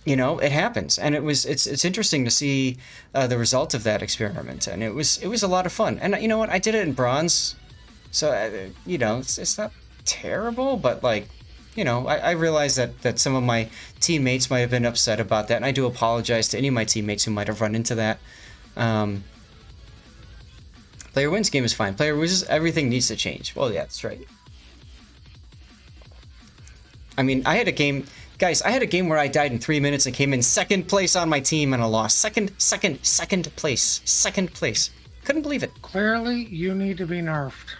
you know, it happens, and it's interesting to see the result of that experiment, and it was a lot of fun. And you know what, I did it in bronze, so you know, it's not terrible, but like. You know, I realize that some of my teammates might have been upset about that, and I do apologize to any of my teammates who might have run into that. Player wins, game is fine. Player loses, everything needs to change. Well, yeah, that's right. I mean, I had a game... Guys, I had a game where I died in 3 minutes and came in 2nd place on my team and I lost. Second place. 2nd place. Couldn't believe it.
Clearly, you need to be nerfed.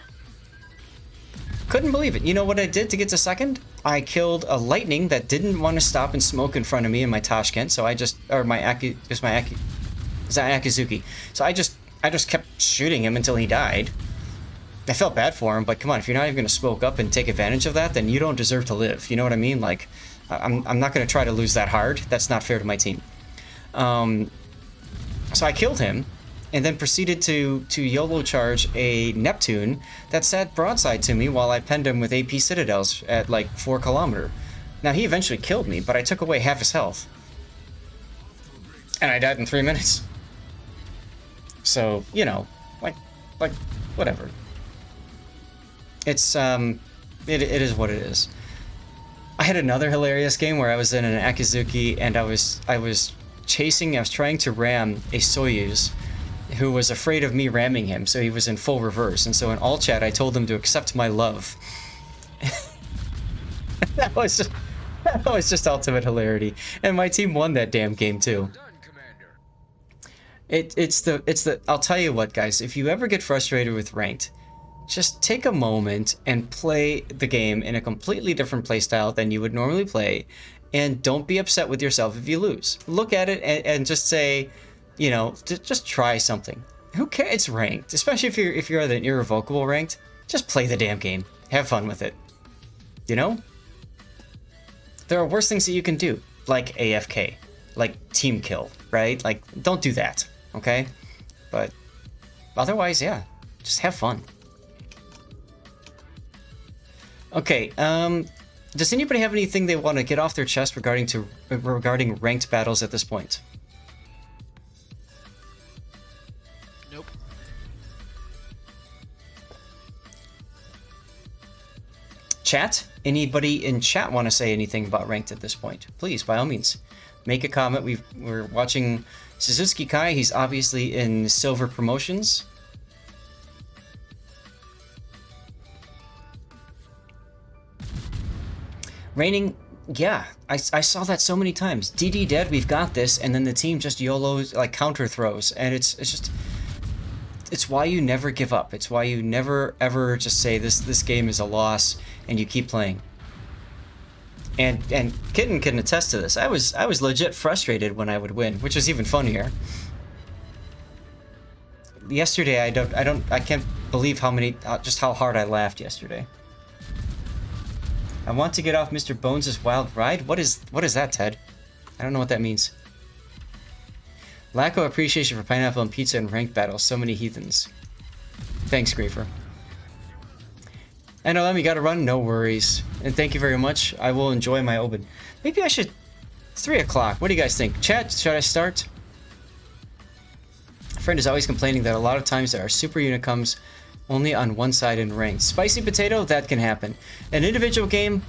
Couldn't believe it. You know what I did to get to 2nd? I killed a lightning that didn't want to stop and smoke in front of me in my Tashkent, so I just... Or my Akizuki. So I just kept shooting him until he died. I felt bad for him, but come on, if you're not even going to smoke up and take advantage of that, then you don't deserve to live. You know what I mean? Like, I'm not going to try to lose that hard. That's not fair to my team. So I killed him, and then proceeded to YOLO charge a Neptune that sat broadside to me while I penned him with AP Citadels at like 4 kilometers. Now, he eventually killed me, but I took away half his health. And I died in 3 minutes. So, you know, like, whatever. It's, it is what it is. I had another hilarious game where I was in an Akizuki and I was trying to ram a Soyuz who was afraid of me ramming him, so he was in full reverse. And so in all chat, I told him to accept my love. that was just ultimate hilarity. And my team won that damn game too. It's the I'll tell you what, guys, if you ever get frustrated with ranked, just take a moment and play the game in a completely different playstyle than you would normally play, and don't be upset with yourself if you lose. Look at it and just say, you know, just try something. Who cares? It's ranked, especially if you're at an irrevocable ranked. Just play the damn game. Have fun with it. You know? There are worse things that you can do, like AFK, like team kill, right? Like, don't do that, okay? But otherwise, yeah, just have fun. Okay, does anybody have anything they want to get off their chest regarding ranked battles at this point?
Nope.
Chat? Anybody in chat want to say anything about ranked at this point? Please, by all means, make a comment. We're watching Suzuki Kai. He's obviously in silver promotions. Raining, yeah, I saw that so many times. DD dead, we've got this, and then the team just YOLOs, like counter throws, and it's just, it's why you never give up. It's why you never ever just say this game is a loss, and you keep playing. And Kitten can attest to this. I was legit frustrated when I would win, which was even funnier. Yesterday, I can't believe how many, just how hard I laughed yesterday. I want to get off Mr. Bones' wild ride. What is that, Ted? I don't know what that means. Lack of appreciation for pineapple and pizza in ranked battles. So many heathens. Thanks, Griefer. NLM, you gotta run? No worries. And thank you very much. I will enjoy my Open. Maybe I should... It's 3 o'clock. What do you guys think? Chat, should I start? A friend is always complaining that a lot of times there are super unicoms only on one side in ranked. Spicy potato, that can happen. An individual game,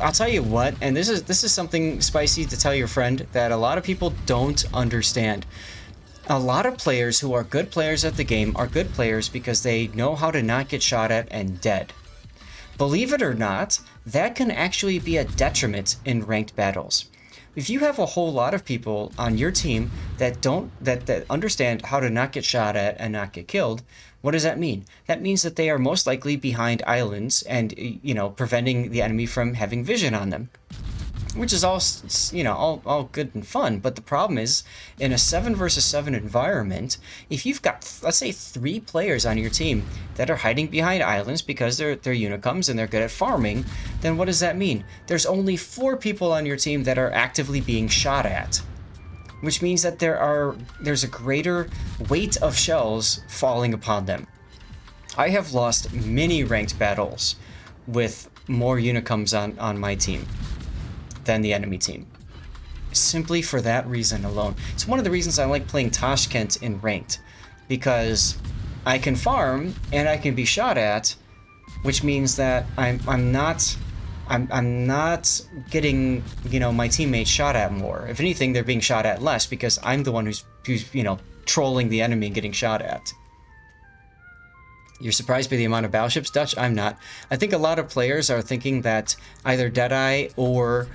I'll tell you what, and this is something spicy to tell your friend that a lot of people don't understand. A lot of players who are good players at the game are good players because they know how to not get shot at and dead. Believe it or not, that can actually be a detriment in ranked battles. If you have a whole lot of people on your team that understand how to not get shot at and not get killed, what does that mean? That means that they are most likely behind islands and, you know, preventing the enemy from having vision on them. Which is all, you know, all good and fun, but the problem is, in a 7 versus 7 environment, if you've got, let's say, 3 players on your team that are hiding behind islands because they're unicoms and they're good at farming, then what does that mean? There's only 4 people on your team that are actively being shot at. Which means that there's a greater weight of shells falling upon them. I have lost many ranked battles with more unicoms on my team than the enemy team. Simply for that reason alone. It's one of the reasons I like playing Tashkent in ranked, because I can farm and I can be shot at, which means that I'm not getting, you know, my teammates shot at more. If anything, they're being shot at less because I'm the one who's you know, trolling the enemy and getting shot at. You're surprised by the amount of battleships, Dutch? I'm not. I think a lot of players are thinking that either Deadeye or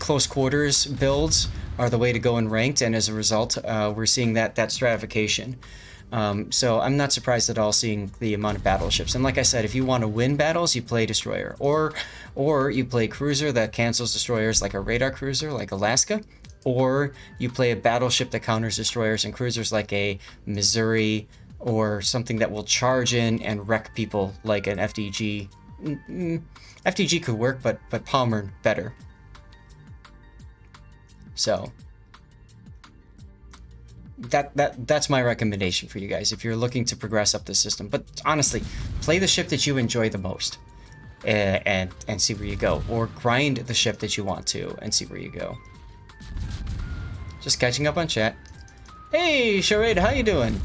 close quarters builds are the way to go in ranked, and as a result, we're seeing that stratification. So I'm not surprised at all seeing the amount of battleships. And like I said, if you want to win battles, you play destroyer, or you play cruiser that cancels destroyers, like a radar cruiser, like Alaska, or you play a battleship that counters destroyers and cruisers, like a Missouri, or something that will charge in and wreck people, like an FDG. FDG could work, but Palmer better. So that's my recommendation for you guys if you're looking to progress up the system. But honestly, play the ship that you enjoy the most, and see where you go, or grind the ship that you want to and see where you go. Just catching up on chat. Hey Charade, how you doing?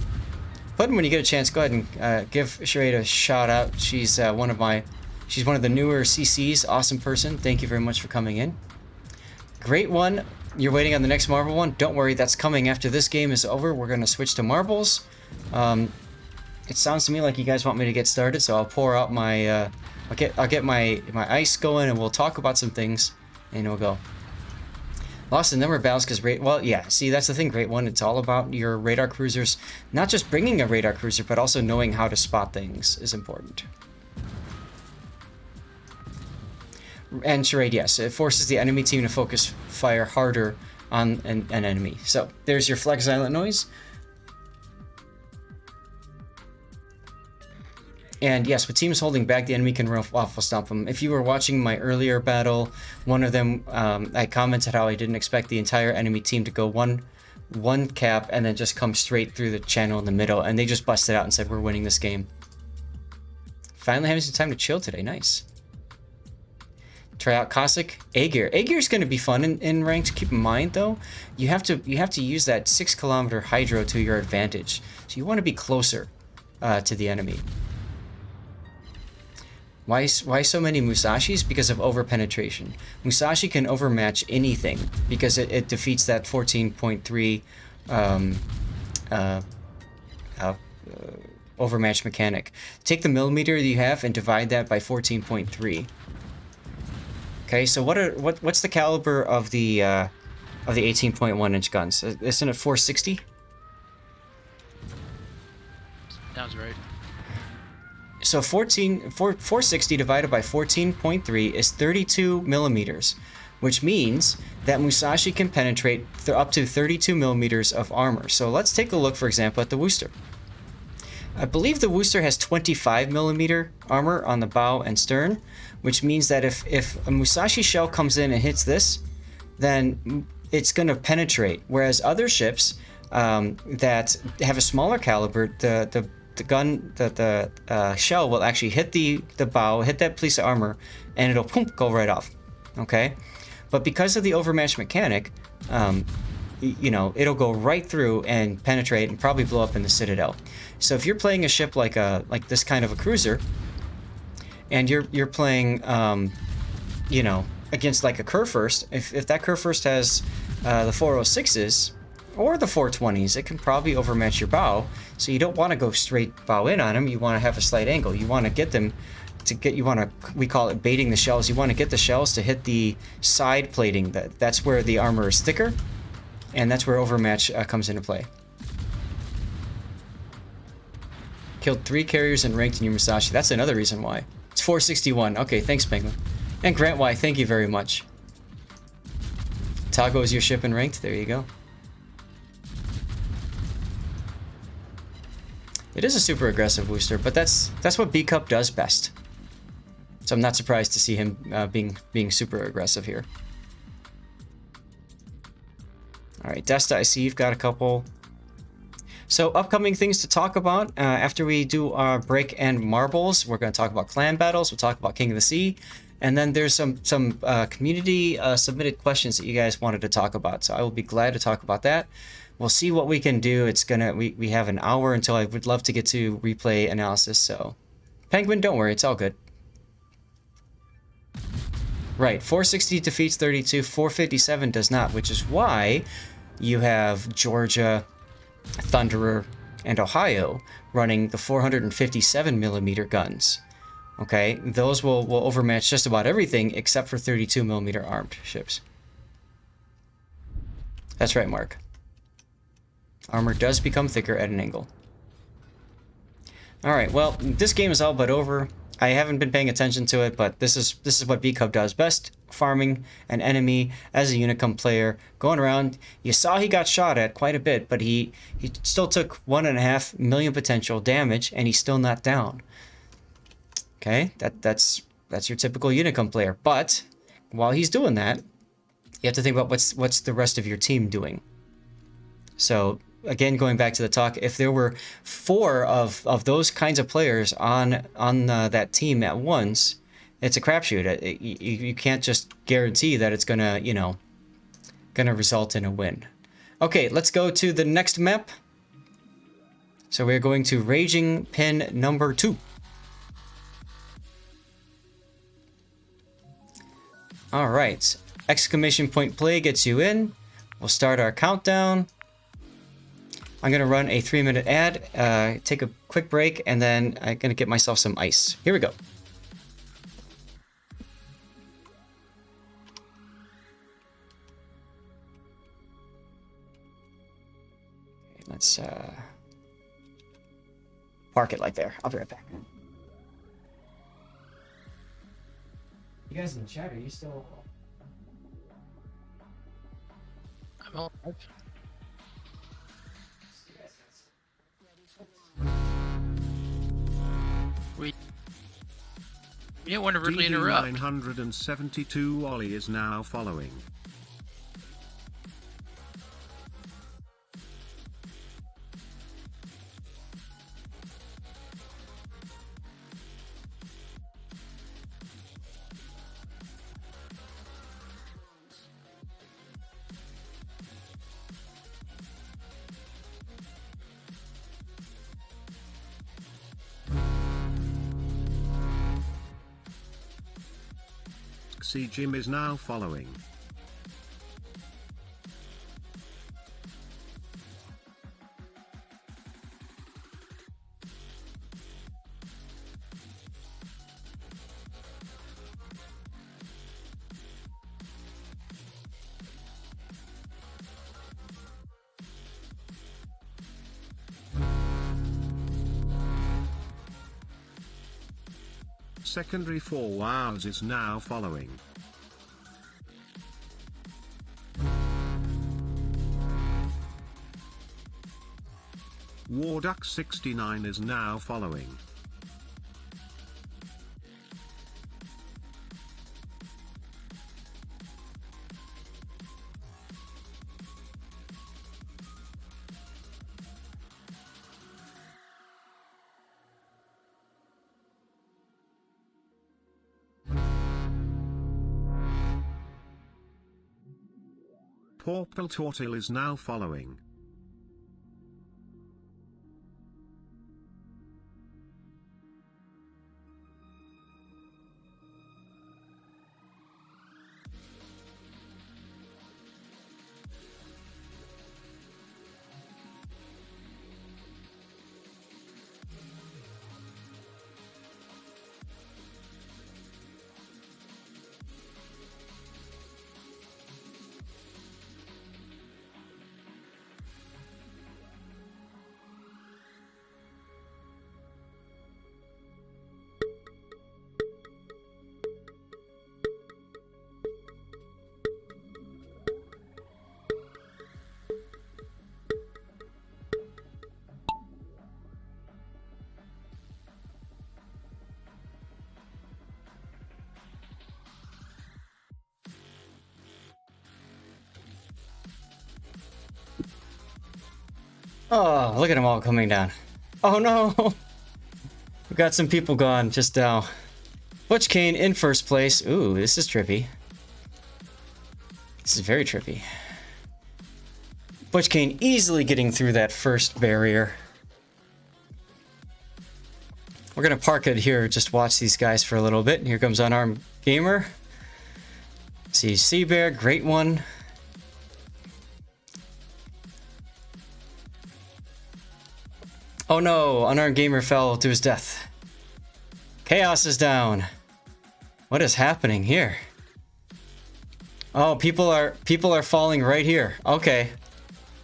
Puddin', when you get a chance, go ahead and give Charade a shout out. She's one of the newer CCs. Awesome person. Thank you very much for coming in. Great one. You're waiting on the next marble one? Don't worry, that's coming after this game is over. We're gonna switch to marbles. It sounds to me like you guys want me to get started, so I'll pour out my I'll get my ice going, and we'll talk about some things, and we'll go. Lost the number of battles because well, yeah, see, that's the thing, Great One. It's all about your radar cruisers. Not just bringing a radar cruiser, but also knowing how to spot things is important. And Charade, yes, it forces the enemy team to focus fire harder on an enemy. So there's your flex silent noise. And yes, with teams holding back, the enemy can waffle stomp them. If you were watching my earlier battle, one of them, I commented how I didn't expect the entire enemy team to go one cap and then just come straight through the channel in the middle, and they just busted out and said, we're winning this game. Finally having some time to chill today, nice. Try out Cossack A-Gear. A-Gear is going to be fun in ranked. Keep in mind though, you have to use that 6-kilometer hydro to your advantage. So you want to be closer to the enemy. Why so many Musashis? Because of overpenetration. Musashi can overmatch anything because it defeats that 14.3 overmatch mechanic. Take the millimeter that you have and divide that by 14.3. Okay, so what's the caliber of the 18.1 inch guns? Isn't it 460?
Sounds right.
So 460 divided by 14.3 is 32 millimeters, which means that Musashi can penetrate up to 32 millimeters of armor. So let's take a look, for example, at the Worcester. I believe the Worcester has 25 millimeter armor on the bow and stern, which means that if a Musashi shell comes in and hits this, then it's going to penetrate. Whereas other ships that have a smaller caliber, the shell will actually hit the bow, hit that piece of armor, and it'll go right off. Okay, but because of the overmatch mechanic, you know, it'll go right through and penetrate and probably blow up in the Citadel. So if you're playing a ship like this kind of a cruiser, and you're playing, you know, against like a Kurfürst, if that Kurfürst has the 406s or the 420s, it can probably overmatch your bow. So you don't want to go straight bow in on them. You want to have a slight angle. You want to get them to get. You want to, we call it baiting the shells. You want to get the shells to hit the side plating. That's where the armor is thicker, and that's where overmatch comes into play. Killed 3 carriers and ranked in your Musashi. That's another reason why. It's 461. Okay, thanks, Penguin. And Grant Y, thank you very much. Tago is your ship in ranked. There you go. It is a super aggressive booster, but that's what B Cup does best. So I'm not surprised to see him being super aggressive here. All right, Desta, I see you've got a couple. So upcoming things to talk about after we do our break and marbles. We're going to talk about clan battles. We'll talk about King of the Sea, and then there's some community submitted questions that you guys wanted to talk about. So I will be glad to talk about that. We'll see what we can do. It's gonna we have an hour until I would love to get to replay analysis. So Penguin, don't worry, it's all good. Right, 460 defeats 32, 457 does not, which is why you have Georgia, Thunderer, and Ohio running the 457 millimeter guns. Okay, those will overmatch just about everything except for 32 millimeter armed ships. That's right, Mark. Armor does become thicker at an angle. Alright, well, this game is all but over. I haven't been paying attention to it, but this is what B Cub does best. Farming an enemy as a Unicum player. Going around, you saw he got shot at quite a bit, but he still took 1.5 million potential damage, and he's still not down. Okay, that's your typical Unicum player. But while he's doing that, you have to think about what's the rest of your team doing. So again, going back to the talk, if there were 4 of those kinds of players on that team at once, it's a crapshoot. You can't just guarantee that it's gonna result in a win. Okay, let's go to the next map. So we're going to Raging Pin number 2. All right, exclamation point play gets you in. We'll start our countdown. I'm going to run a 3-minute ad, take a quick break, and then I'm going to get myself some ice. Here we go. Okay, let's park it like there. I'll be right back. You guys in the chat, are you still...
I'm all right. We You didn't want to rudely interrupt.
DD972 Ollie is now following. See Jim is now following. Secondary 4 Wows is now following. Warduck 69 is now following. Purple Tortil is now following.
Oh, look at them all coming down. Oh no! We got some people gone just now. Butch Kane in first place. Ooh, this is trippy. This is very trippy. Butch Kane easily getting through that first barrier. We're gonna park it here, just watch these guys for a little bit. Here comes Unarmed Gamer. See Seabear, great one. Oh no, Unarmed Gamer fell to his death. Chaos is down. What is happening here? Oh, people are falling right here. Okay.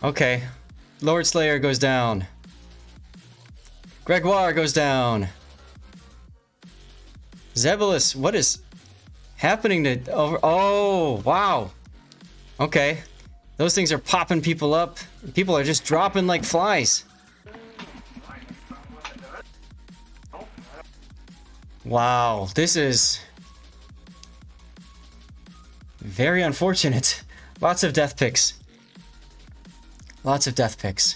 Okay. Lord Slayer goes down. Gregoire goes down. Zebulus, what is happening to over? Oh, wow. Okay. Those things are popping people up. People are just dropping like flies. Wow, this is very unfortunate. Lots of death picks. Lots of death picks.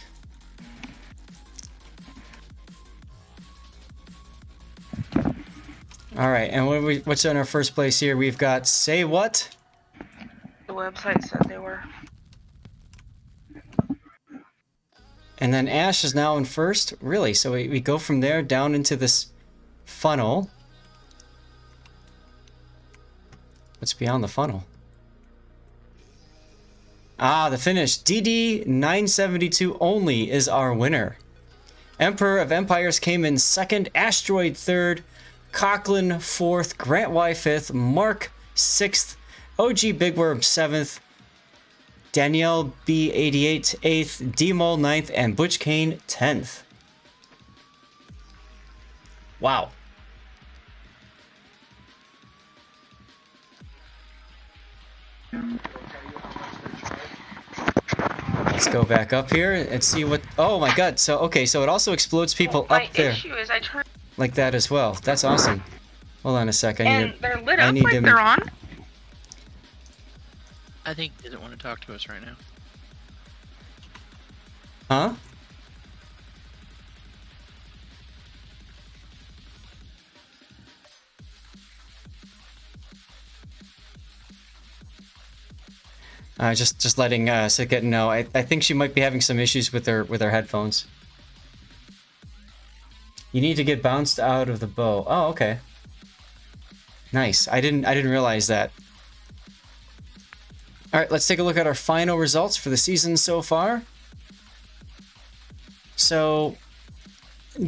All right, and what's in our first place here? We've got Say What?
The website said they were.
And then Ash is now in first. Really? So we go from there down into this funnel. What's beyond the funnel? Ah, the finish. DD972 only is our winner. Emperor of Empires came in second, Asteroid third, Coughlin fourth, Grant Y fifth, Mark sixth, OG Big Worm seventh, Danielle B88 eighth, D-Mole ninth, and Butch Kane 10th. Wow. Let's go back up here and see what. Oh my god. So, okay, so it also explodes people
My
up there
issue is I turned.
like that as well. That's awesome. Hold on a second.
And they're lit
I
up
need
like
to-
they're on.
I think he doesn't want to talk to us right now.
Huh? Just letting Siket know. I think she might be having some issues with her headphones. You need to get bounced out of the bow. Oh, okay. Nice. I didn't realize that. All right, let's take a look at our final results for the season so far. So,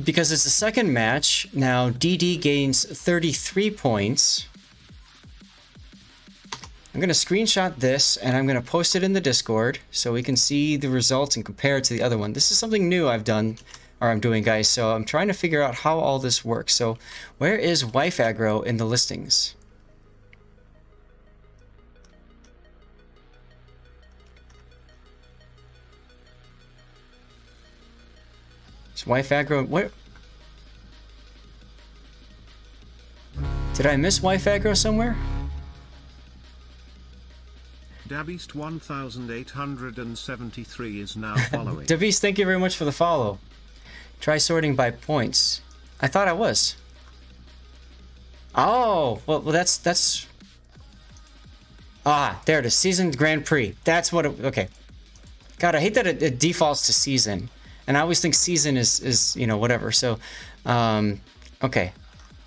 because it's the second match, now DD gains 33 points. I'm going to screenshot this and I'm going to post it in the Discord so we can see the results and compare it to the other one. This is something new I'm doing, guys, so I'm trying to figure out how all this works. So, where is wife aggro in the listings? Is wife aggro... What? Did I miss wife aggro somewhere?
Dabbeast 1873 is now following.
Davies, thank you very much for the follow. Try sorting by points. I thought I was. Oh, well that's... Ah, there it is. Season Grand Prix. That's what it... Okay. God, I hate that it defaults to season. And I always think season is you know, whatever. So, okay.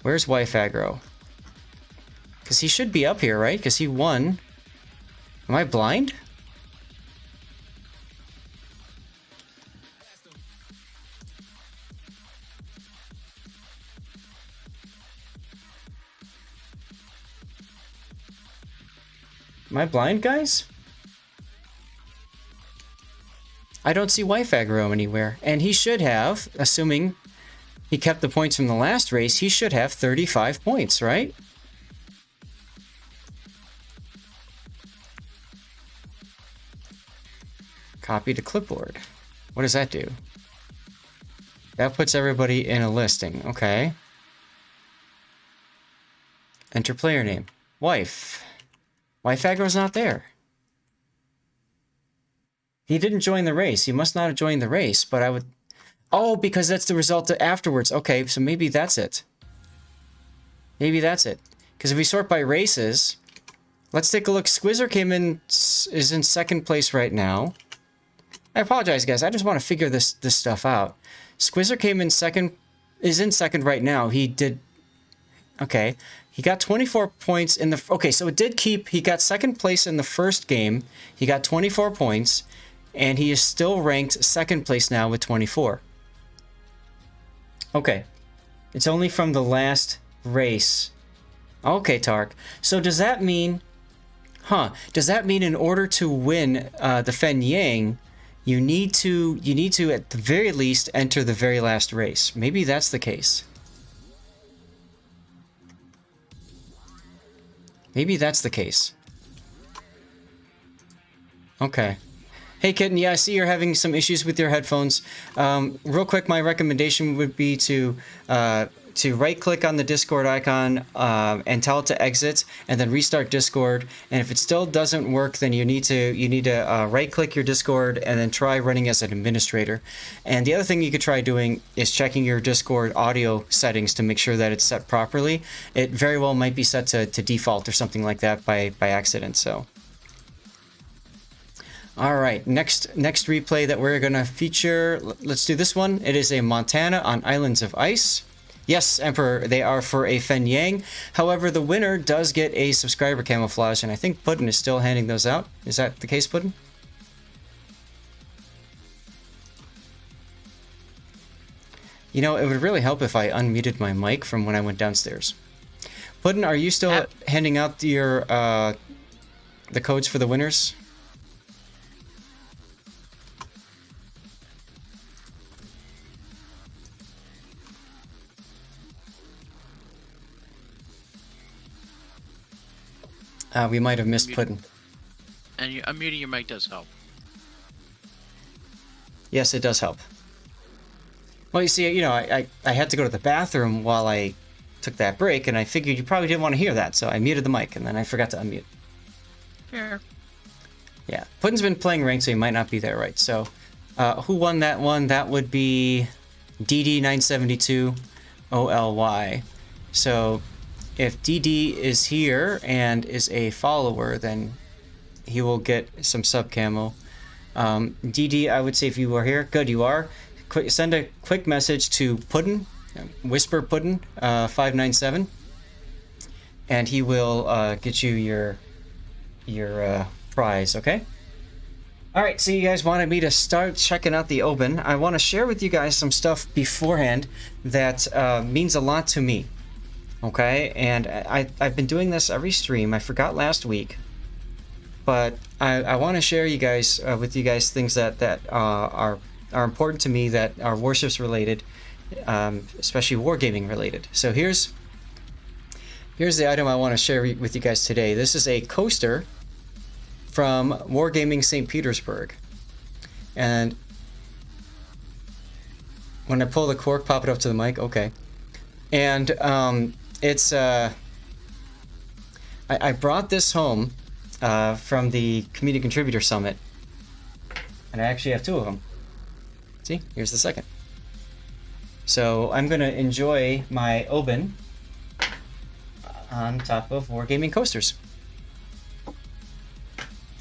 Where's wife aggro? Because he should be up here, right? Because he won... Am I blind? Am I blind, guys? I don't see wife aggro anywhere. And he should have, assuming he kept the points from the last race, he should have 35 points, right? Copy to clipboard. What does that do? That puts everybody in a listing. Okay. Enter player name. Wife. Wife aggro's not there. He didn't join the race. He must not have joined the race, but I would... Oh, because that's the result afterwards. Okay, so maybe that's it. Maybe that's it. Because if we sort by races... Let's take a look. Squizzer is in second place right now. I apologize, guys. I just want to figure this stuff out. Squizzer is in second right now. He did... Okay. He got 24 points in the... Okay, so it did keep... He got second place in the first game. He got 24 points. And he is still ranked second place now with 24. Okay. It's only from the last race. Okay, Tark. So does that mean... Huh. Does that mean in order to win the Fen Yang... You need to, at the very least, enter the very last race. Maybe that's the case. Maybe that's the case. Okay. Hey, Kitten, yeah, I see you're having some issues with your headphones. Real quick, my recommendation would be to right-click on the Discord icon and tell it to exit, and then restart Discord. And if it still doesn't work, then you need to right-click your Discord and then try running as an administrator. And the other thing you could try doing is checking your Discord audio settings to make sure that it's set properly. It very well might be set to default or something like that by accident. So. All right, next replay that we're gonna feature. Let's do this one. It is a Montana on Islands of Ice. Yes, Emperor, they are for a Fen Yang. However, the winner does get a subscriber camouflage, and I think Puddin is still handing those out. Is that the case, Puddin? You know, it would really help if I unmuted my mic from when I went downstairs. Puddin, are you still handing out your the codes for the winners? We might have missed Puddin.
And unmuting your mic does help.
Yes, it does help. Well, you see, you know, I had to go to the bathroom while I took that break, and I figured you probably didn't want to hear that, so I muted the mic, and then I forgot to unmute.
Fair.
Yeah, Puddin's been playing ranked, so he might not be there, right? So, who won that one? That would be DD972OLY. So, if DD is here and is a follower, then he will get some sub camo. DD, I would say if you are here, good, you are. Send a quick message to Puddin, Whisper Puddin 597, and he will get you your prize. Okay. All right. So you guys wanted me to start checking out the Oban. I want to share with you guys some stuff beforehand that means a lot to me. Okay, and I've been doing this every stream. I forgot last week, but I want to share you guys with you guys things that are important to me, that are warships related, especially wargaming related. So here's the item I want to share with you guys today. This is a coaster from Wargaming St. Petersburg, and when I pull the cork, pop it up to the mic. Okay, and it's I brought this home from the Community Contributor Summit, and I actually have 2 of them. See, here's the second. So I'm gonna enjoy my Oban on top of Wargaming coasters.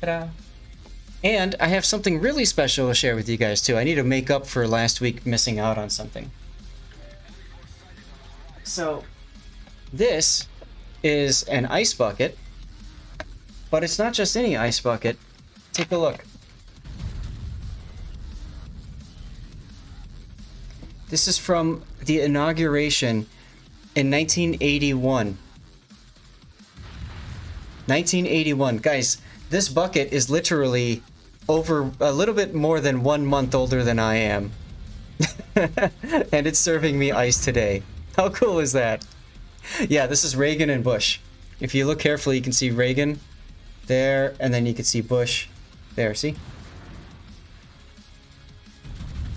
Ta-da! And I have something really special to share with you guys too. I need to make up for last week missing out on something. So this is an ice bucket, but it's not just any ice bucket. Take a look. This is from the inauguration in 1981. 1981. Guys, this bucket is literally over a little bit more than 1 month older than I am. And it's serving me ice today. How cool is that? Yeah, this is Reagan and Bush. If you look carefully, you can see Reagan there, and then you can see Bush there, see?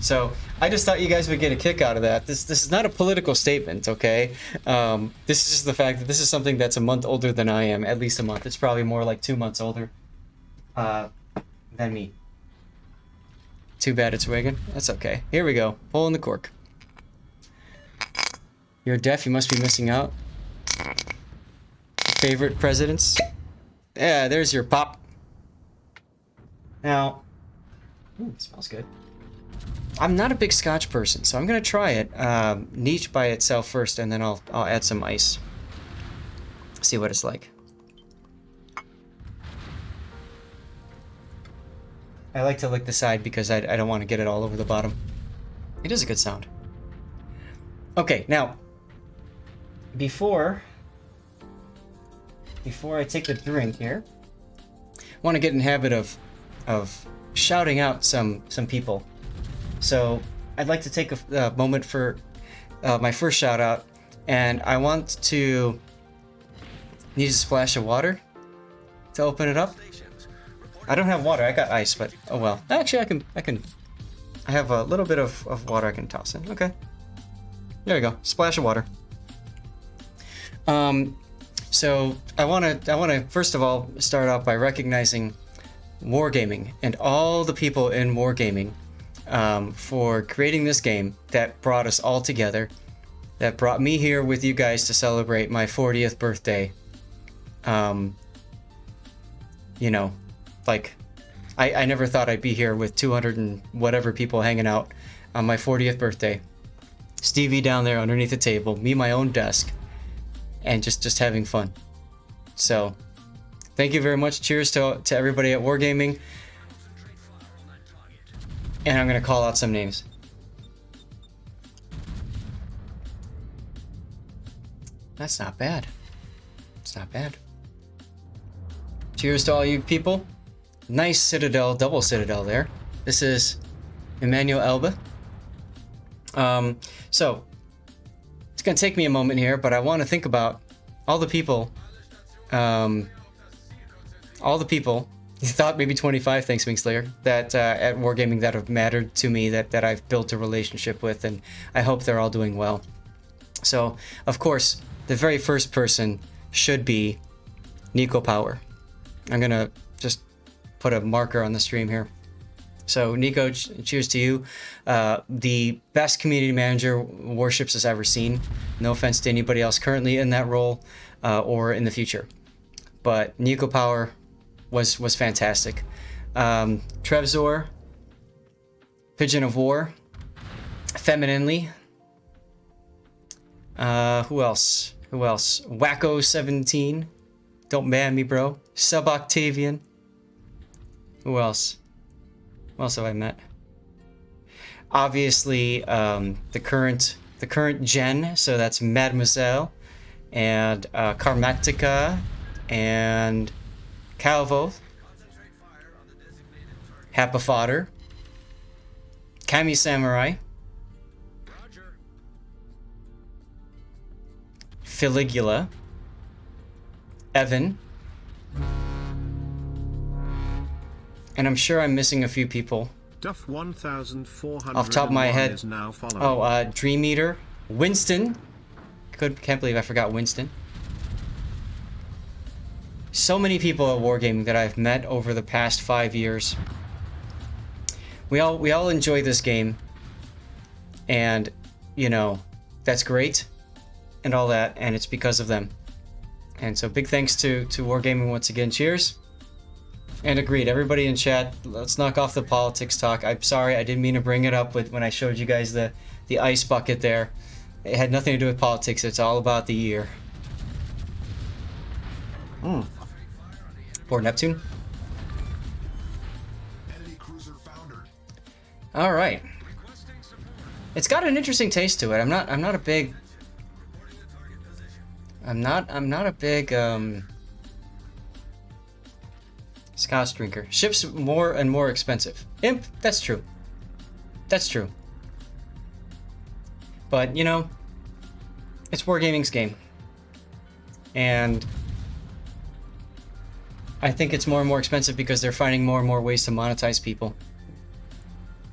So, I just thought you guys would get a kick out of that. This is not a political statement, okay? This is just the fact that this is something that's a month older than I am, at least a month. It's probably more like 2 months older than me. Too bad it's Reagan. That's okay. Here we go. Pulling the cork. You're deaf, you must be missing out. Favorite presidents? Yeah, there's your pop. Now, ooh, it smells good. I'm not a big Scotch person, so I'm gonna try it niche by itself first, and then I'll add some ice. See what it's like. I like to lick the side because I don't want to get it all over the bottom. It is a good sound. Okay, now before I take the drink here, I want to get in the habit of shouting out some people. So I'd like to take a moment for my first shout out, and I want to need a splash of water to open it up. I don't have water, I got ice, but oh well. Actually, I have a little bit of water I can toss in. Okay. There we go, splash of water. So I wanna first of all start off by recognizing Wargaming and all the people in Wargaming for creating this game that brought us all together, that brought me here with you guys to celebrate my 40th birthday. You know, like, I never thought I'd be here with 200 and whatever people hanging out on my 40th birthday. Stevie down there underneath the table, me my own desk, and just having fun. So, thank you very much. Cheers to everybody at Wargaming. And I'm gonna call out some names. That's not bad. It's not bad. Cheers to all you people. Nice Citadel, double Citadel there. This is Emmanuel Elba. So, it's gonna take me a moment here, but I want to think about all the people, you thought maybe 25, thanks Wingslayer, that at Wargaming that have mattered to me, that I've built a relationship with, and I hope they're all doing well. So, of course, the very first person should be Nico Power. I'm gonna just put a marker on the stream here. So Nico, cheers to you. The best community manager Warships has ever seen. No offense to anybody else currently in that role or in the future. But Nico Power was fantastic. Trevzor, Pigeon of War, Femininely. Who else? Wacko17. Don't ban me, bro. Sub Octavian. Who else? Who else have I met? Obviously, the current gen. So that's Mademoiselle, and Karmatica, and Calvo, Happa Fodder, Kami Samurai, Filigula, Evan, and I'm sure I'm missing a few people.
Duff 1400
off the top of my head.
is now following.
Oh, Dream Eater, Winston. Can't believe I forgot Winston. So many people at Wargaming that I've met over the past 5 years. We all enjoy this game, and you know that's great, and all that, and it's because of them. And so big thanks to Wargaming once again. Cheers. And agreed, everybody in chat, let's knock off the politics talk. I'm sorry, I didn't mean to bring it up when I showed you guys the ice bucket there. It had nothing to do with politics, it's all about the year. Poor Neptune. All right. It's got an interesting taste to it. I'm not a big Scotch drinker. Ships more and more expensive. Imp, that's true. That's true. But, you know, it's Wargaming's game. And I think it's more and more expensive because they're finding more and more ways to monetize people.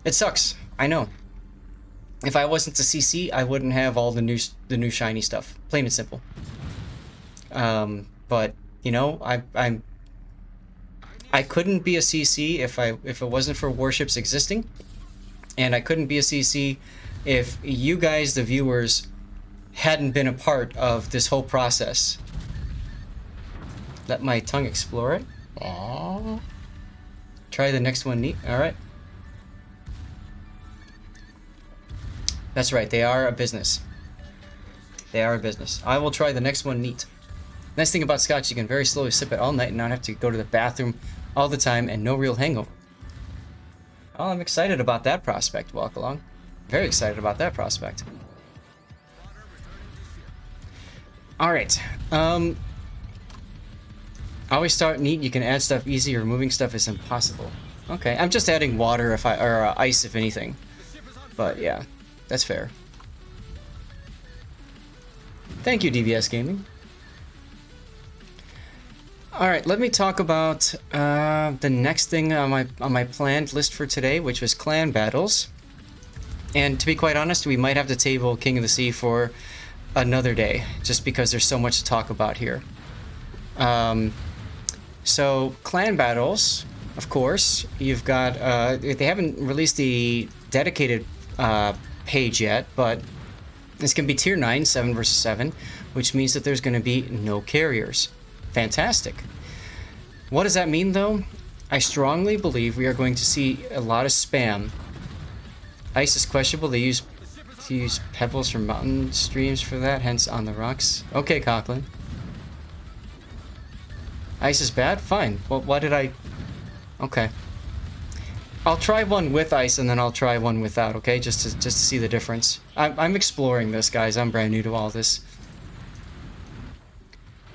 It sucks. I know. If I wasn't a CC, I wouldn't have all the new shiny stuff. Plain and simple. But, you know, I couldn't be a CC if it wasn't for Warships existing, and I couldn't be a CC if you guys, the viewers, hadn't been a part of this whole process. Let my tongue explore it. Aww. Try the next one neat. All right. That's right. They are a business. They are a business. I will try the next one neat. Nice thing about Scotch, you can very slowly sip it all night and not have to go to the bathroom all the time and no real hangover. Oh, I'm excited about that prospect, Walk Along. Very excited about that prospect. Alright. Always start neat, you can add stuff easy, removing stuff is impossible. Okay, I'm just adding water or ice if anything. But yeah, that's fair. Thank you, DBS Gaming. All right, let me talk about the next thing on my planned list for today, which was clan battles. And to be quite honest, we might have to table King of the Sea for another day, just because there's so much to talk about here. So clan battles, of course, you've got they haven't released the dedicated page yet, but it's gonna be tier 9, 7 versus 7, which means that there's gonna be no carriers. Fantastic. What does that mean, though? I strongly believe we are going to see a lot of spam. Ice is questionable. They use pebbles from mountain streams for that, hence on the rocks. Okay, Coughlin. Ice is bad? Fine. Well, why did I... Okay. I'll try one with ice and then I'll try one without, okay? Just to see the difference. I'm exploring this, guys. I'm brand new to all this.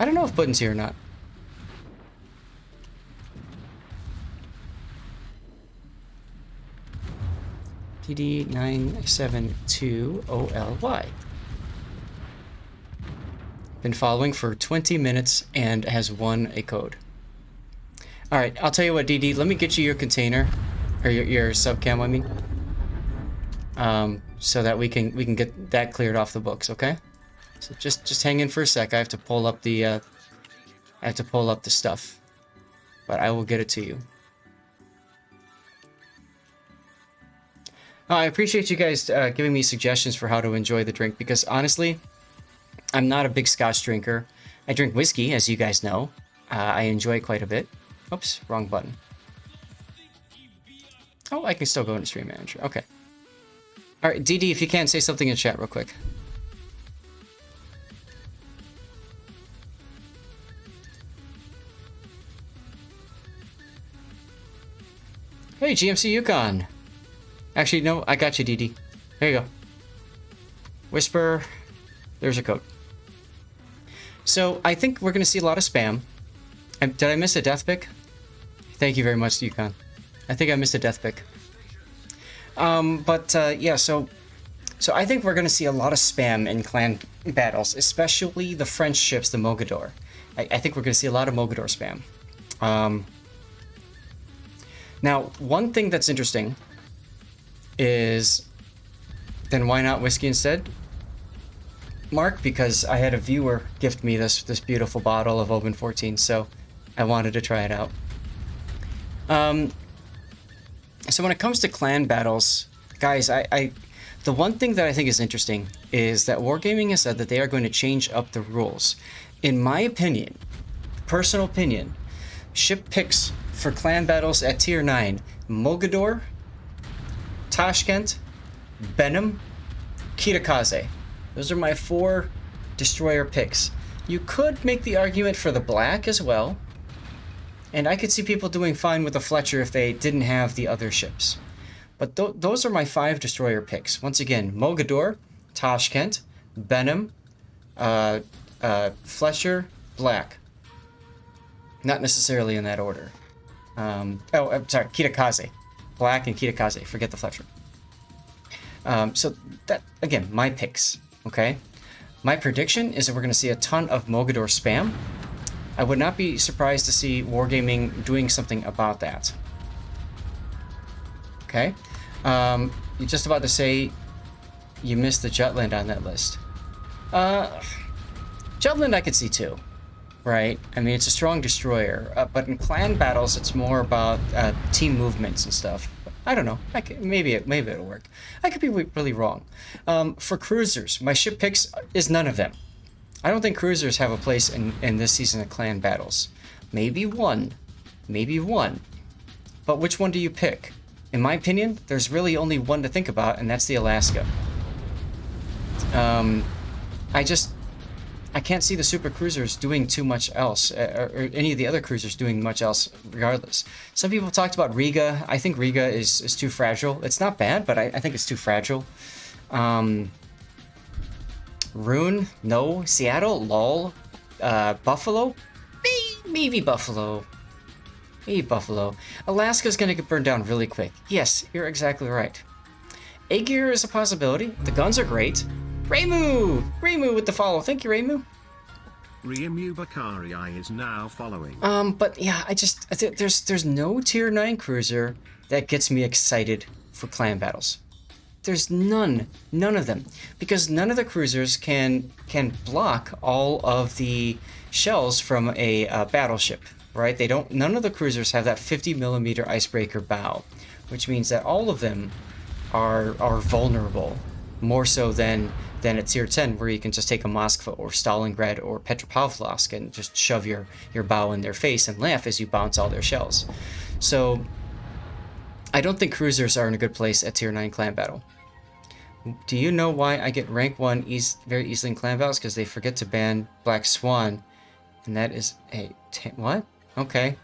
I don't know if Button's here or not. DD972OLY. Been following for 20 minutes and has won a code. Alright, I'll tell you what, DD, let me get you your container. Or your subcam, I mean. So that we can get that cleared off the books, okay? So just hang in for a sec. I have to pull up the stuff, but I will get it to you. I appreciate you guys giving me suggestions for how to enjoy the drink, because honestly, I'm not a big Scotch drinker. I drink whiskey, as you guys know. I enjoy it quite a bit. Oops, wrong button. Oh, I can still go into Stream Manager. Okay. All right, DD, if you can, say something in chat real quick. Hey, GMC Yukon. Actually, no, I got you, DD. There you go. Whisper. There's a code. So, I think we're going to see a lot of spam. Did I miss a death pick? Thank you very much, Yukon. I think I missed a death pick. Yeah, so I think we're going to see a lot of spam in clan battles, especially the French ships, the Mogador. I think we're going to see a lot of Mogador spam. Now, one thing that's interesting is, then why not whiskey instead? Mark, because I had a viewer gift me this beautiful bottle of Open 14, so I wanted to try it out. So when it comes to clan battles, guys, the one thing that I think is interesting is that Wargaming has said that they are going to change up the rules. In my opinion, personal opinion, ship picks for clan battles at tier 9, Mogador, Tashkent, Benham, Kitakaze. Those are my 4 destroyer picks. You could make the argument for the black as well, and I could see people doing fine with the Fletcher if they didn't have the other ships. But those are my 5 destroyer picks. Once again, Mogador, Tashkent, Benham, Fletcher, black. Not necessarily in that order. I'm sorry, Kitakaze. Black and Kitakaze. Forget the Fletcher. So that, again, my picks. Okay? My prediction is that we're going to see a ton of Mogador spam. I would not be surprised to see Wargaming doing something about that. Okay? You're just about to say you missed the Jutland on that list. Jutland I could see too. Right? I mean, it's a strong destroyer. But in clan battles, it's more about team movements and stuff. I don't know. Maybe it'll work. I could be really wrong. For cruisers, my ship picks is none of them. I don't think cruisers have a place in this season of clan battles. Maybe one. But which one do you pick? In my opinion, there's really only one to think about, and that's the Alaska. I can't see the super cruisers doing too much else, or any of the other cruisers doing much else regardless. Some people talked about Riga. I think Riga is too fragile. It's not bad, but I think it's too fragile. Rune? No. Seattle? Lol. Buffalo? Maybe Buffalo. Maybe Buffalo. Alaska's gonna get burned down really quick. Yes, you're exactly right. Aegir is a possibility. The guns are great. Raymu with the follow. Thank you, Raymu.
Ryemu Bakari is now following.
But yeah, there's no tier 9 cruiser that gets me excited for clan battles. There's none of them, because none of the cruisers can block all of the shells from a battleship, right? None of the cruisers have that 50mm icebreaker bow, which means that all of them are vulnerable, more so than at tier 10, where you can just take a Moskva or Stalingrad or Petropavlovsk and just shove your bow in their face and laugh as you bounce all their shells. So I don't think cruisers are in a good place at tier 9 clan battle. Do you know why I get rank 1 very easily in clan battles? Because they forget to ban Black Swan, and that is what? Okay.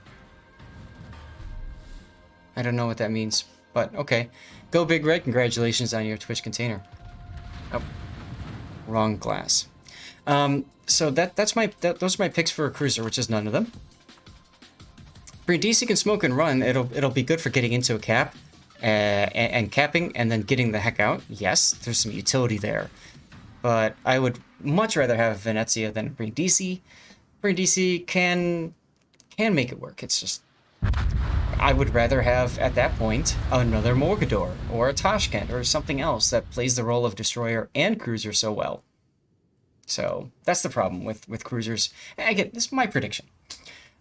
I don't know what that means, but okay. Go Big Red, congratulations on your Twitch container. Oh, wrong glass. So those are my picks for a cruiser, which is none of them. Brindisi can smoke and run. It'll be good for getting into a cap and capping and then getting the heck out. Yes, there's some utility there, but I would much rather have Venezia than Brindisi. Brindisi can make it work. It's just I would rather have at that point another Mogador or a Tashkent or something else that plays the role of destroyer and cruiser so well. So that's the problem with cruisers. And again, this is my prediction.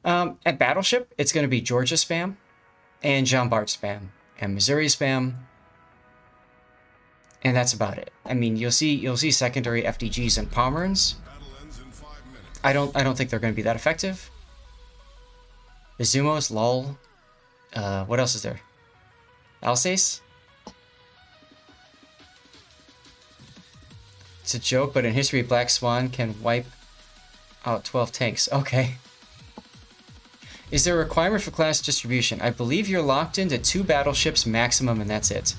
At Battleship, it's going to be Georgia spam, and Jean Bart spam, and Missouri spam, and that's about it. I mean, you'll see secondary FDGs and Pomerans. I don't think they're going to be that effective. Izumos, LOL. What else is there? Alsace? It's a joke, but in history, Black Swan can wipe out 12 tanks. Okay. Is there a requirement for class distribution? I believe you're locked into 2 battleships maximum, and that's it.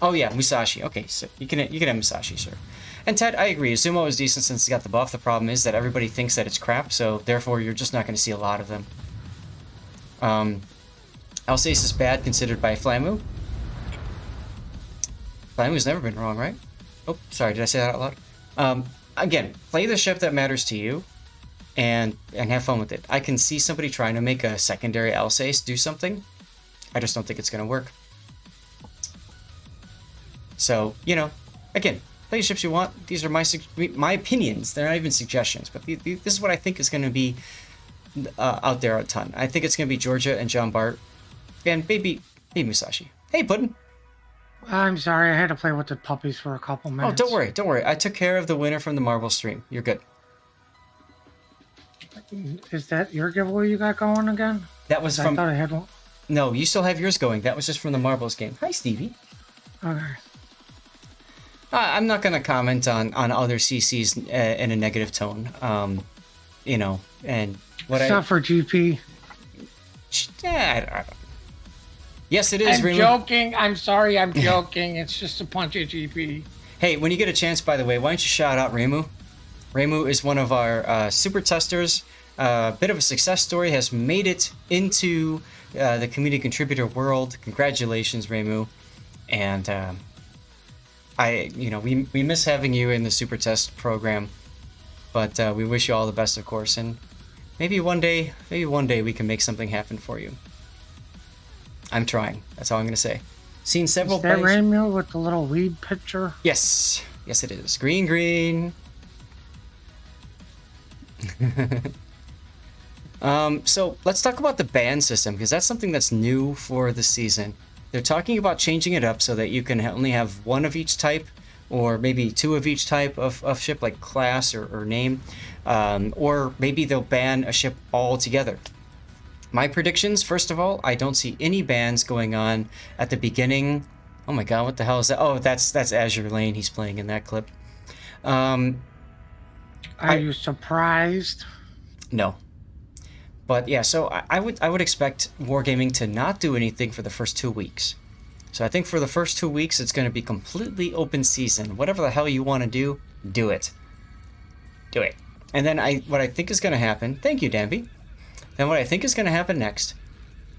Oh yeah, Musashi. Okay, so you can have Musashi, sir. And Ted, I agree. Izumo is decent since it's got the buff. The problem is that everybody thinks that it's crap, so therefore you're just not going to see a lot of them. Alsace is bad considered by Flamu. Flamu's never been wrong, right? Oh, sorry, did I say that out loud? Again, play the ship that matters to you, and have fun with it. I can see somebody trying to make a secondary Alsace do something. I just don't think it's going to work. So, you know, again, play the ships you want. These are my opinions. They're not even suggestions, but this is what I think is going to be out there a ton. I think it's going to be Georgia and Jean Bart, and maybe Musashi. Hey, Puddin'.
I'm sorry, I had to play with the puppies for a couple minutes.
Oh, don't worry. I took care of the winner from the Marvel stream. You're good.
Is that your giveaway you got going again?
That was
I
from...
thought I had one.
No, you still have yours going. That was just from the Marbles game. Hi, Stevie.
Okay.
I'm not going to comment on other CCs in a negative tone. You know, and what
Except for GP.
Yeah, yes, it is.
I'm joking. I'm sorry. I'm joking. It's just a punch at GP.
Hey, when you get a chance, by the way, why don't you shout out Remu? Remu is one of our super testers. Bit of a success story. Has made it into the community contributor world. Congratulations, Remu. And we miss having you in the super test program, but we wish you all the best, of course. And maybe one day we can make something happen for you. I'm trying. That's all I'm going to say. Seen several.
Is that Remu with the little weed picture?
Yes, it is. Green. So let's talk about the ban system, because that's something that's new for the season. They're talking about changing it up so that you can only have one of each type, or maybe 2 of each type of ship, like class or name, or maybe they'll ban a ship altogether. My predictions, first of all, I don't see any bans going on at the beginning. Oh my god, what the hell is that? Oh, that's Azure Lane he's playing in that clip.
Are you surprised?
No. But yeah, so I would expect Wargaming to not do anything for the first 2 weeks. So I think for the first 2 weeks, it's going to be completely open season. Whatever the hell you want to do it. Do it. And then what I think is going to happen, thank you, Danby. Then what I think is going to happen next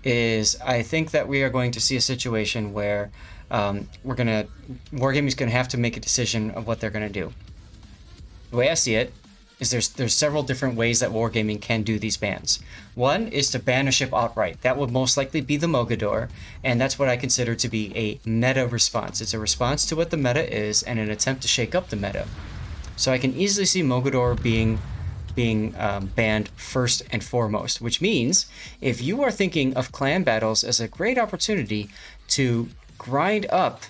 is I think that we are going to see a situation where Wargaming is going to have to make a decision of what they're going to do. The way I see it is there's several different ways that Wargaming can do these bans. One is to ban a ship outright. That would most likely be the Mogador, and that's what I consider to be a meta response. It's a response to what the meta is and an attempt to shake up the meta. So I can easily see Mogador being banned first and foremost, which means if you are thinking of clan battles as a great opportunity to grind up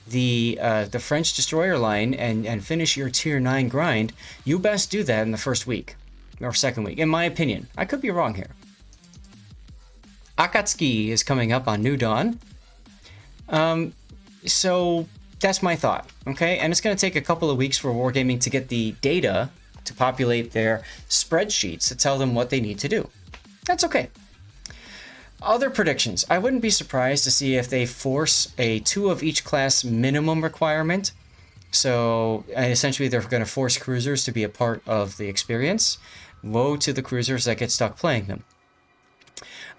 the French destroyer line and finish your tier 9 grind, you best do that in the first week or second week, in my opinion. I could be wrong here. Akatsuki is coming up on New Dawn. So that's my thought, okay? And it's going to take a couple of weeks for Wargaming to get the data to populate their spreadsheets to tell them what they need to do. That's okay. Other predictions. I wouldn't be surprised to see if they force a 2 of each class minimum requirement. So essentially they're going to force cruisers to be a part of the experience. Woe to the cruisers that get stuck playing them.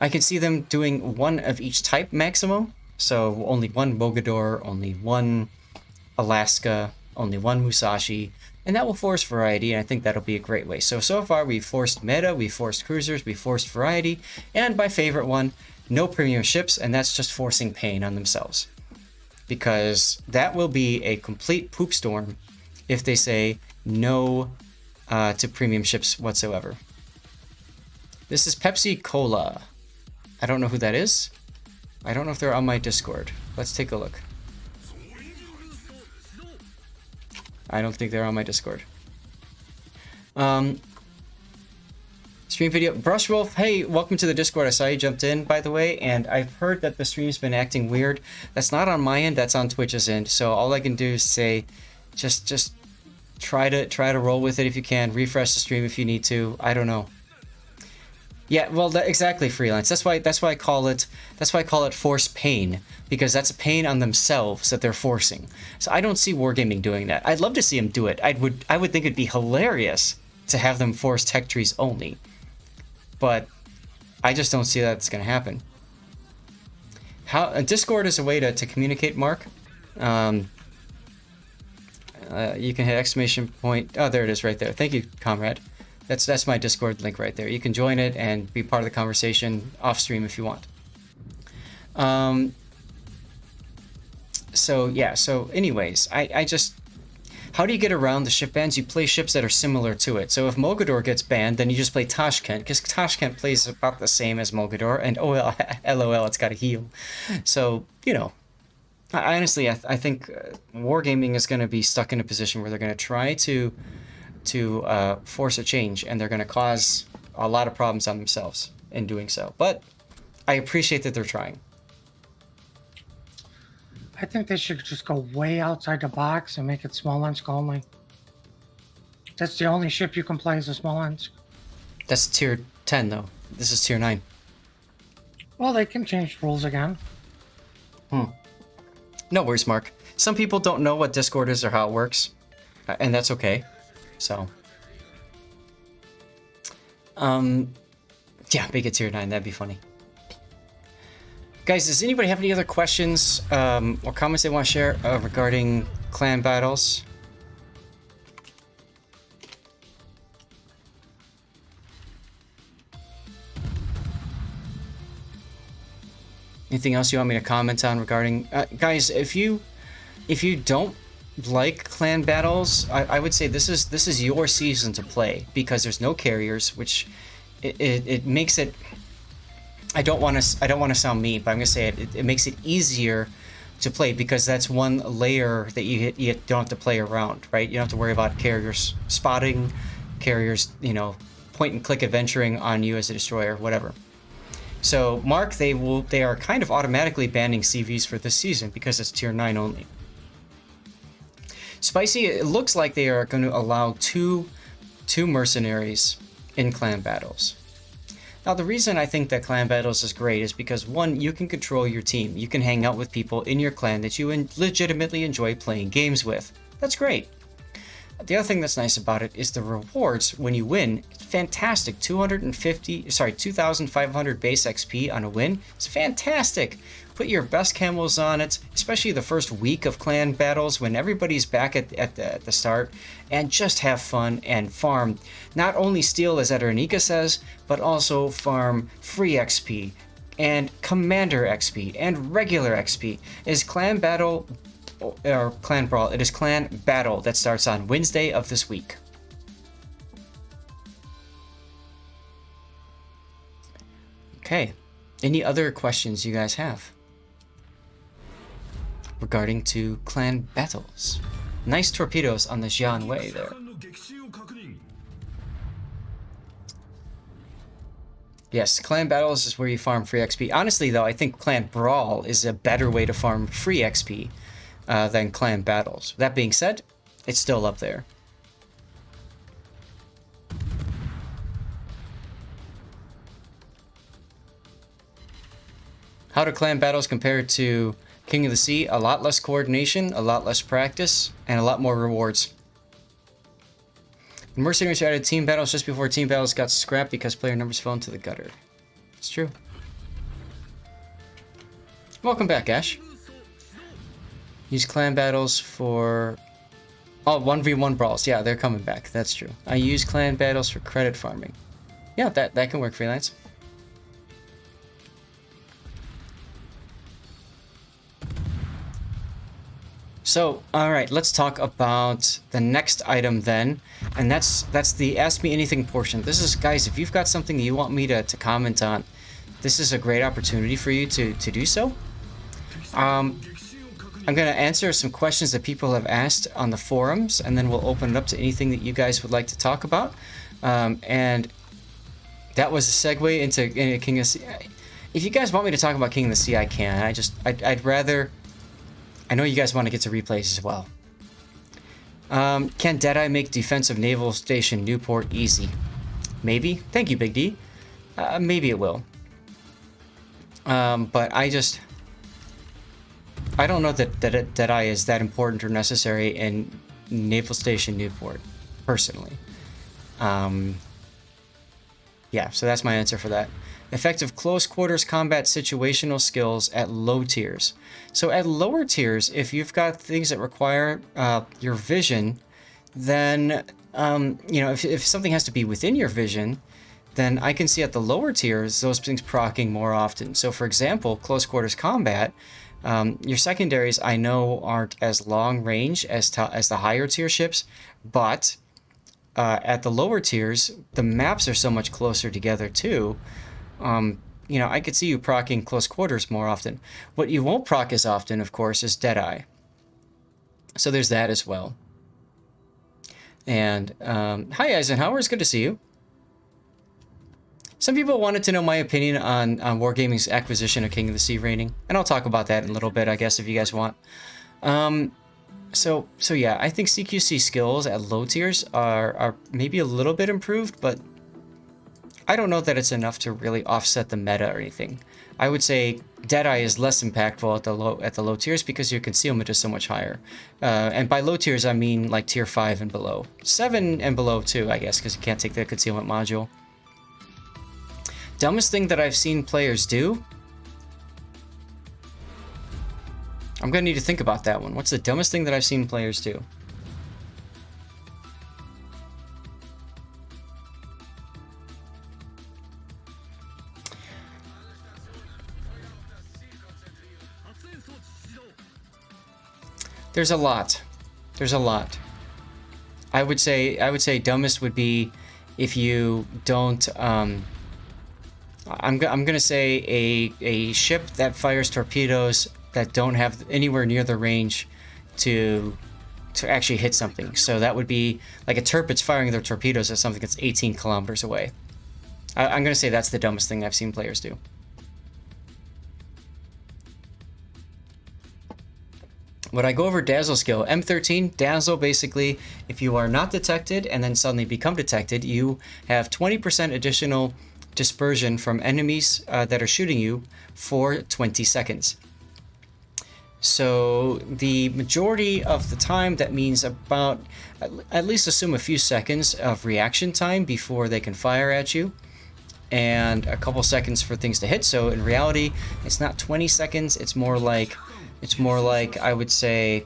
I can see them doing 1 of each type maximum. So only 1 Mogador, only 1 Alaska, only 1 Musashi. And that will force variety, and I think that'll be a great way. So far, we've forced meta, we've forced cruisers, we've forced variety, and my favorite one, no premium ships, and that's just forcing pain on themselves. Because that will be a complete poop storm if they say, no to premium ships whatsoever. This is Pepsi Cola. I don't know who that is. I don't know if they're on my Discord. Let's take a look. I don't think they're on my Discord. Stream video. Brushwolf, hey, welcome to the Discord. I saw you jumped in, by the way, and I've heard that the stream's been acting weird. That's not on my end, that's on Twitch's end. So all I can do is say, just try to roll with it if you can. Refresh the stream if you need to. I don't know. Yeah, well, exactly, Freelance. That's why I call it forced pain, because that's a pain on themselves that they're forcing. So I don't see Wargaming doing that. I'd love to see them do it. I would think it'd be hilarious to have them force tech trees only, but I just don't see that's going to happen. Discord is a way to communicate, Mark. You can hit exclamation point. Oh, there it is, right there. Thank you, comrade. That's my Discord link right there. You can join it and be part of the conversation off stream if you want. So yeah. So anyways, I just, how do you get around the ship bans? You play ships that are similar to it. So if Mogador gets banned, then you just play Tashkent, because Tashkent plays about the same as Mogador, and oh, LOL, it's got a heal. So, you know, I honestly, I think Wargaming is going to be stuck in a position where they're going to try to force a change, and they're going to cause a lot of problems on themselves in doing so. But I appreciate that they're trying.
I think they should just go way outside the box and make it Smolensk only. That's the only ship you can play as a Smolensk.
That's tier 10 though. This is tier 9.
Well, they can change rules again.
No worries, Mark. Some people don't know what Discord is or how it works, and that's okay. So, yeah, make it tier 9. That'd be funny. Guys, does anybody have any other questions or comments they want to share regarding clan battles? Anything else you want me to comment on regarding... guys, if you don't like clan battles, I would say this is your season to play, because there's no carriers, which it makes it... I don't want to sound mean, but I'm gonna say it makes it easier to play, because that's one layer that you don't have to play around, right? You don't have to worry about carriers spotting, carriers, you know, point and click adventuring on you as a destroyer, whatever. So Mark, they are kind of automatically banning CVs for this season because it's tier 9 only. Spicy, it looks like they are going to allow two mercenaries in clan battles. Now, the reason I think that clan battles is great is because, one, you can control your team. You can hang out with people in your clan that you legitimately enjoy playing games with. That's great. The other thing that's nice about it is the rewards when you win. It's fantastic. 2,500 base XP on a win. It's fantastic. Put your best camos on it, especially the first week of clan battles when everybody's back at the start, and just have fun and farm. Not only steal, as Eternica says, but also farm free XP and commander XP and regular XP. Is clan battle or clan brawl? It is clan battle that starts on Wednesday of this week. Okay. Any other questions you guys have regarding to clan battles? Nice torpedoes on the Jian Wei there. Yes, clan battles is where you farm free XP. Honestly, though, I think clan brawl is a better way to farm free XP than clan battles. That being said, it's still up there. How do clan battles compare to King of the Sea? A lot less coordination, a lot less practice, and a lot more rewards. Mercenaries added team battles just before team battles got scrapped because player numbers fell into the gutter. It's true. Welcome back, Ash. Use clan battles for... Oh, 1v1 brawls. Yeah, they're coming back. That's true. I use clan battles for credit farming. Yeah, that can work, Freelance. So, all right, let's talk about the next item then, and that's the Ask Me Anything portion. This is, guys, if you've got something that you want me to comment on, this is a great opportunity for you to do so. I'm going to answer some questions that people have asked on the forums, and then we'll open it up to anything that you guys would like to talk about. And that was a segue into King of the Sea. If you guys want me to talk about King of the Sea, I can. I'd rather... I know you guys want to get to replays as well. Can Deadeye make defensive naval station Newport easy? Maybe. Thank you, Big D. Maybe it will. But I don't know that Deadeye is that important or necessary in Naval Station Newport, personally. Yeah, so that's my answer for that. Effective close quarters combat situational skills at low tiers. So at lower tiers, if you've got things that require your vision, then, you know, if something has to be within your vision, then I can see at the lower tiers, those things proccing more often. So for example, close quarters combat, your secondaries I know aren't as long range as the higher tier ships, but at the lower tiers, the maps are so much closer together too. You know, I could see you proccing close quarters more often. What you won't proc as often, of course, is Deadeye. So there's that as well. And hi Eisenhower, it's good to see you. Some people wanted to know my opinion on Wargaming's acquisition of King of the Sea rating, and I'll talk about that in a little bit, I guess, if you guys want. So yeah, I think CQC skills at low tiers are maybe a little bit improved, but I don't know that it's enough to really offset the meta or anything. I would say Deadeye is less impactful at the low tiers because your concealment is so much higher. And by low tiers, I mean like tier 5 and below. 7 and below too, I guess, because you can't take the concealment module. Dumbest thing that I've seen players do? I'm going to need to think about that one. What's the dumbest thing that I've seen players do? There's a lot. There's a lot. I would say dumbest would be if you don't. I'm gonna say a ship that fires torpedoes that don't have anywhere near the range to actually hit something. So that would be like a Tirpitz firing their torpedoes at something that's 18 kilometers away. I'm gonna say that's the dumbest thing I've seen players do. When I go over Dazzle skill, M13, Dazzle basically, if you are not detected and then suddenly become detected, you have 20% additional dispersion from enemies that are shooting you for 20 seconds. So the majority of the time, that means about, at least assume a few seconds of reaction time before they can fire at you, and a couple seconds for things to hit. So in reality, it's not 20 seconds, it's more like I would say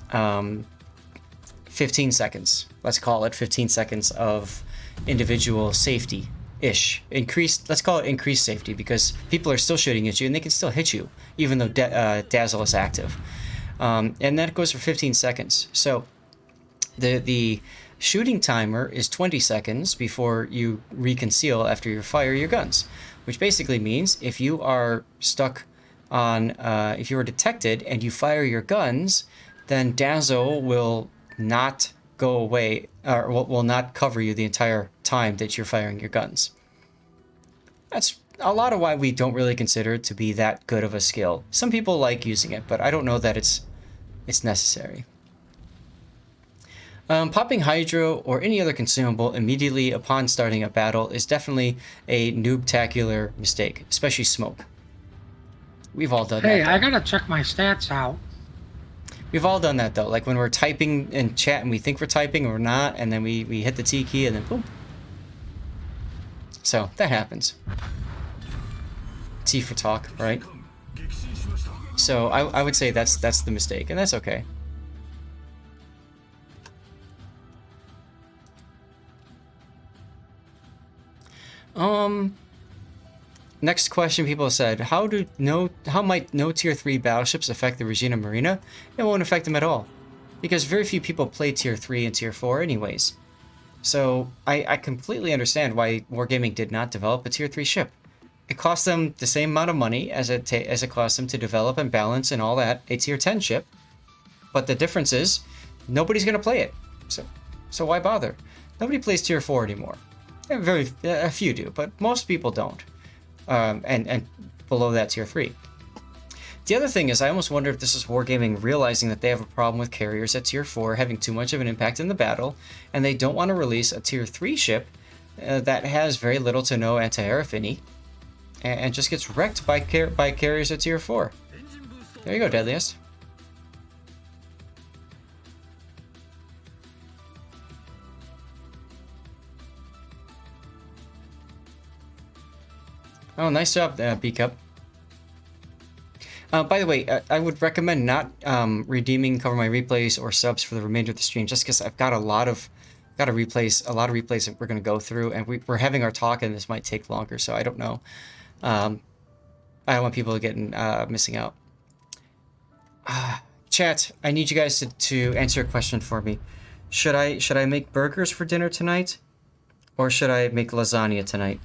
15 seconds. Let's call it 15 seconds of individual safety-ish. Let's call it increased safety, because people are still shooting at you and they can still hit you, even though Dazzle is active. And that goes for 15 seconds. So the shooting timer is 20 seconds before you reconceal after you fire your guns, which basically means if you are stuck on, if you are detected and you fire your guns, then Dazzle will not go away, or will not cover you the entire time that you're firing your guns. That's a lot of why we don't really consider it to be that good of a skill. Some people like using it, but I don't know that it's necessary. Popping Hydro or any other consumable immediately upon starting a battle is definitely a noob-tacular mistake, especially smoke. We've all done that.
Hey, I gotta check my stats out.
We've all done that though, like when we're typing in chat and we think we're typing or we're not, and then we hit the T key and then boom. So that happens. T for talk, right? So I would say that's the mistake, and that's okay. Next question people said, how might no tier 3 battleships affect the Regina Marina? It won't affect them at all, because very few people play tier 3 and tier 4 anyways. So I completely understand why Wargaming did not develop a tier 3 ship. It cost them the same amount of money as it cost them to develop and balance and all that a tier 10 ship. But the difference is, nobody's going to play it. So why bother? Nobody plays tier 4 anymore. A few do, but most people don't. And below that tier 3. The other thing is, I almost wonder if this is Wargaming realizing that they have a problem with carriers at tier 4 having too much of an impact in the battle, and they don't want to release a tier 3 ship that has very little to no anti-air affinity, and just gets wrecked by carriers at tier 4. There you go, Deadliest. Oh, nice job, B-Cup. By the way, I would recommend not redeeming Cover My Replays or subs for the remainder of the stream, just because I've got a lot of replays that we're going to go through, and we're having our talk, and this might take longer, so I don't know. I don't want people getting missing out. Chat, I need you guys to answer a question for me. Should I make burgers for dinner tonight, or should I make lasagna tonight?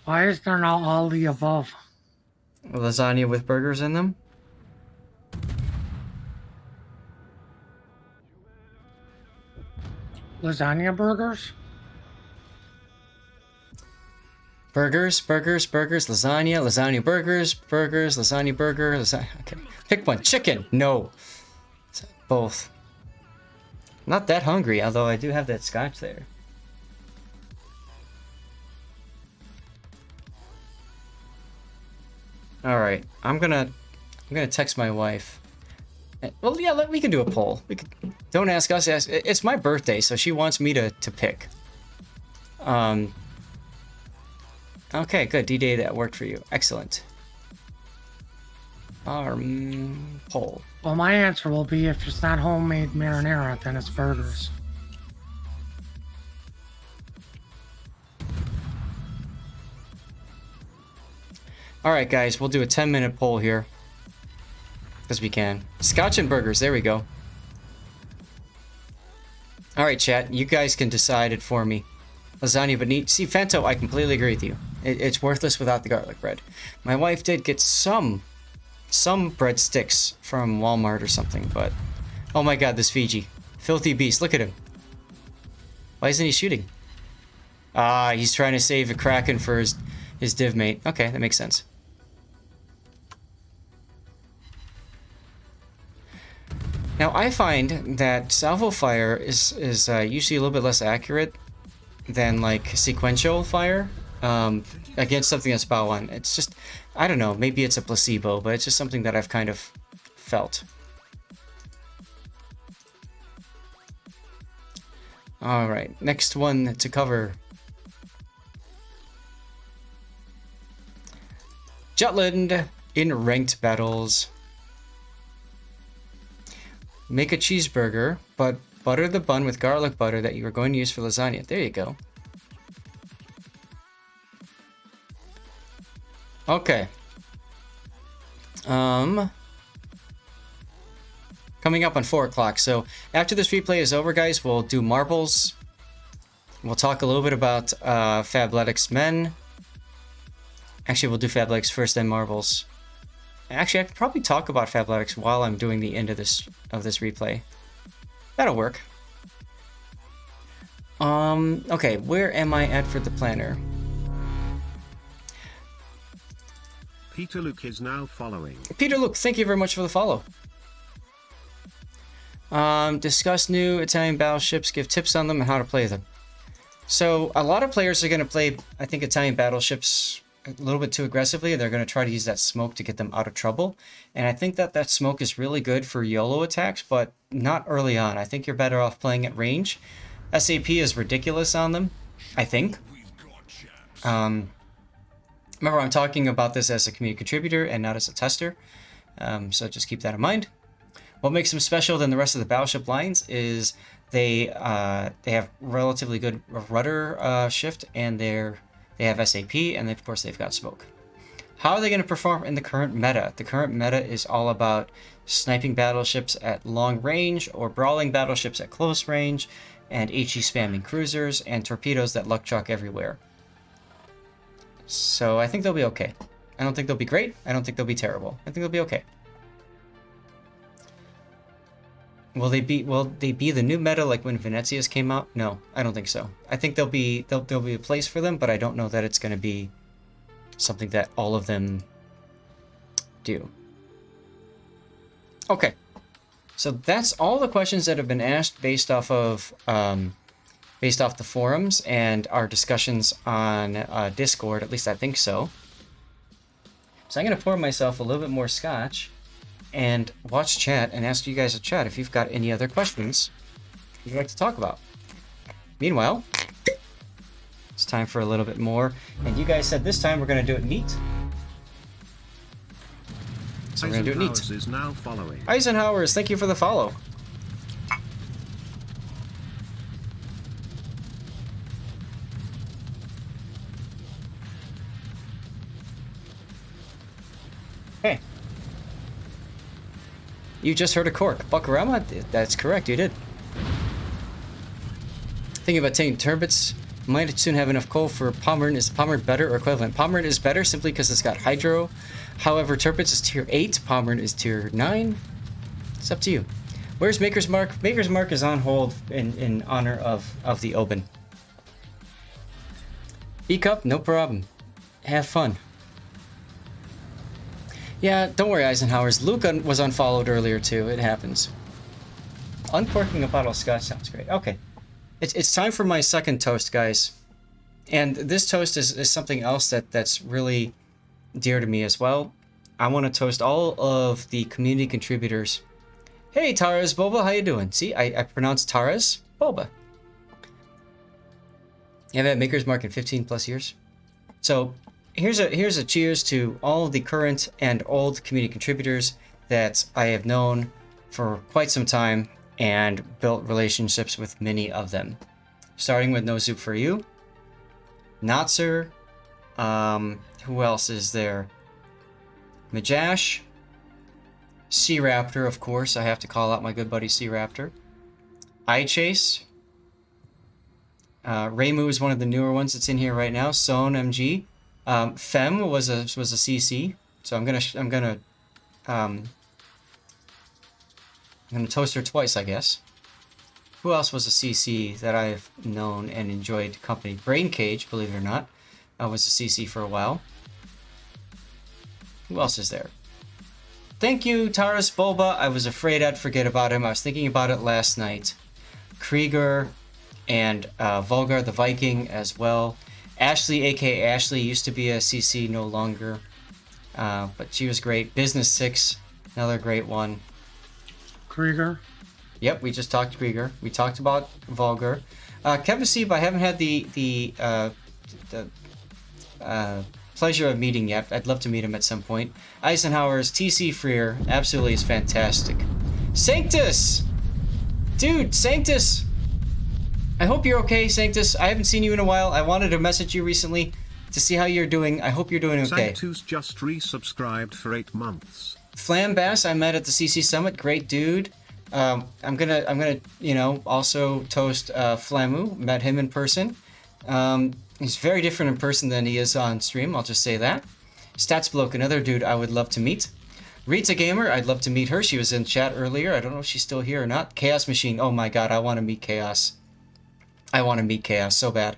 Why is there not all the above?
Lasagna with burgers in them?
Lasagna burgers?
Burgers, lasagna burgers, lasagna burger, okay. Pick one. Chicken! No. Both. Not that hungry, although I do have that scotch there. Alright, I'm gonna text my wife. Well, yeah, we can do a poll. Don't ask us, it's my birthday, so she wants me to pick. Okay, good. D-Day, that worked for you. Excellent. Poll.
Well, my answer will be if it's not homemade marinara, then it's burgers.
Alright, guys, we'll do a 10-minute poll here. Because we can. Scotch and burgers, there we go. Alright, chat, you guys can decide it for me. Lasagna, but neat. See, Fento, I completely agree with you. It's worthless without the garlic bread. My wife did get some breadsticks from Walmart or something, but... Oh my god, this Fiji. Filthy beast, look at him. Why isn't he shooting? Ah, he's trying to save a Kraken for his div mate. Okay, that makes sense. Now, I find that salvo fire is usually a little bit less accurate than, like, sequential fire against something that's bow on. It's just, I don't know, maybe it's a placebo, but it's just something that I've kind of felt. Alright, next one to cover. Jutland in ranked battles. Make a cheeseburger, but butter the bun with garlic butter that you are going to use for lasagna. There you go. Okay. Coming up on 4 o'clock. So after this replay is over, guys, we'll do marbles. We'll talk a little bit about Fabletics men. Actually, we'll do Fabletics first, then marbles. Actually, I could probably talk about Fabletics while I'm doing the end of this replay. That'll work. Okay, where am I at for the planner?
Peter Luke is now following.
Peter Luke, thank you very much for the follow. Discuss new Italian battleships, give tips on them and how to play them. So, a lot of players are going to play, I think, Italian battleships a little bit too aggressively. They're going to try to use that smoke to get them out of trouble. And I think that smoke is really good for YOLO attacks, but not early on. I think you're better off playing at range. SAP is ridiculous on them, I think. Remember, I'm talking about this as a community contributor and not as a tester. So just keep that in mind. What makes them special than the rest of the battleship lines is they have relatively good rudder shift, and their They have SAP, and of course they've got Smoke. How are they going to perform in the current meta? The current meta is all about sniping battleships at long range or brawling battleships at close range, and HE spamming cruisers and torpedoes that luck chuck everywhere. So I think they'll be okay. I don't think they'll be great. I don't think they'll be terrible. I think they'll be okay. Will they be the new meta like when Venezia's came out? No, I don't think so. I think there'll be a place for them, but I don't know that it's going to be something that all of them do. Okay. So that's all the questions that have been asked based off of the forums and our discussions on Discord. At least I think so. So I'm going to pour myself a little bit more scotch and watch chat and ask you guys to chat if you've got any other questions you'd like to talk about. Meanwhile, it's time for a little bit more. And you guys said this time we're going to do it neat. So we're going to do it neat.
Is now following.
Eisenhower's, thank you for the follow. Hey. You just heard a cork. Buckarama? That's correct, you did. Thinking about taking turbines. Might soon have enough coal for Pommern. Is Pommern better or equivalent? Pommern is better simply because it's got hydro. However, Turbines is tier 8. Pommern is tier 9. It's up to you. Where's Maker's Mark? Maker's Mark is on hold in honor of the Oban. E-Cup? No problem. Have fun. Yeah, don't worry, Eisenhower's. Luke was unfollowed earlier, too. It happens. Uncorking a bottle of scotch sounds great. Okay. It's time for my second toast, guys. And this toast is something else that's really dear to me as well. I want to toast all of the community contributors. Hey, Taras Boba, how you doing? See, I pronounced Taras Boba. You have had Maker's Mark in 15 plus years. So here's a cheers to all of the current and old community contributors that I have known for quite some time and built relationships with many of them. Starting with No Soup for You, Notser, who else is there? Majash, Sea Raptor, of course. I have to call out my good buddy Sea Raptor. iChase. Raymu is one of the newer ones that's in here right now. Son MG. Fem was a CC. So I'm gonna toast her twice, I guess. Who else was a CC that I've known and enjoyed company? Brain Cage, believe it or not, was a CC for a while. Who else is there? Thank you, Taras Bulba. I was afraid I'd forget about him. I was thinking about it last night. Krieger and Volgar the Viking as well. Ashley, aka Ashley, used to be a CC, no longer. But she was great. Business 6, another great one.
Krieger.
Yep, we just talked Krieger. We talked about Volgar. Kevin Sieb, I haven't had the pleasure of meeting yet. I'd love to meet him at some point. Eisenhower's TC Freer absolutely is fantastic. Sanctus! Dude, Sanctus! I hope you're okay, Sanctus. I haven't seen you in a while. I wanted to message you recently to see how you're doing. I hope you're doing okay.
Sanctus just resubscribed for 8 months.
Flambass, I met at the CC Summit. Great dude. I'm gonna, also toast Flamu. Met him in person. He's very different in person than he is on stream. I'll just say that. Statsbloke, another dude I would love to meet. Rita Gamer, I'd love to meet her. She was in chat earlier. I don't know if she's still here or not. Chaos Machine. Oh my god, I want to meet Chaos. I want to meet Chaos so bad.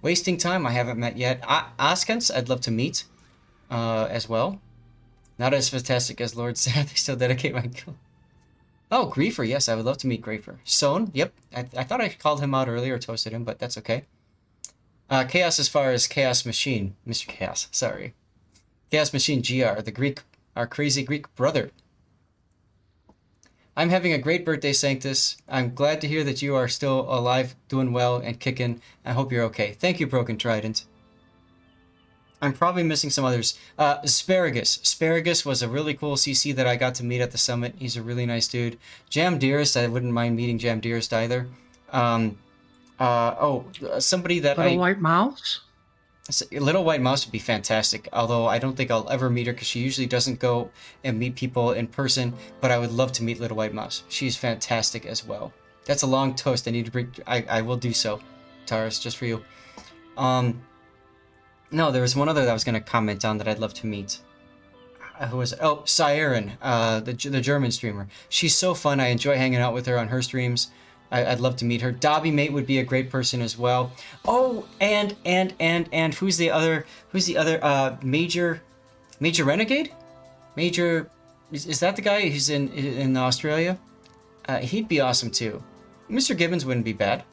Wasting Time, I haven't met yet. Oskens, I'd love to meet as well. Not as fantastic as Lord Zath. They still dedicate my kill. Oh, Griefer. Yes, I would love to meet Griefer. Son. Yep. I thought I called him out earlier or toasted him, but that's okay. Chaos as far as Chaos Machine. Mr. Chaos. Sorry. Chaos Machine GR. Our crazy Greek brother. I'm having a great birthday, Sanctus. I'm glad to hear that you are still alive, doing well, and kicking. I hope you're okay. Thank you, Broken Trident. I'm probably missing some others. Asparagus. Asparagus was a really cool CC that I got to meet at the summit. He's a really nice dude. Jam Dearest, I wouldn't mind meeting Jam Dearest either. Somebody that
Little white mouse?
Little White Mouse would be fantastic, although I don't think I'll ever meet her because she usually doesn't go and meet people in person, but I would love to meet Little White Mouse. She's fantastic as well. That's a long toast. I need to bring... I will do so, Taurus, just for you. No, there was one other that I was going to comment on that I'd love to meet. Who was... Oh, Siren, the German streamer. She's so fun. I enjoy hanging out with her on her streams. I'd love to meet her. Dobby Mate would be a great person as well. Oh, and who's the other Major Renegade? Major is that the guy who's in Australia? He'd be awesome too. Mr. Gibbons wouldn't be bad.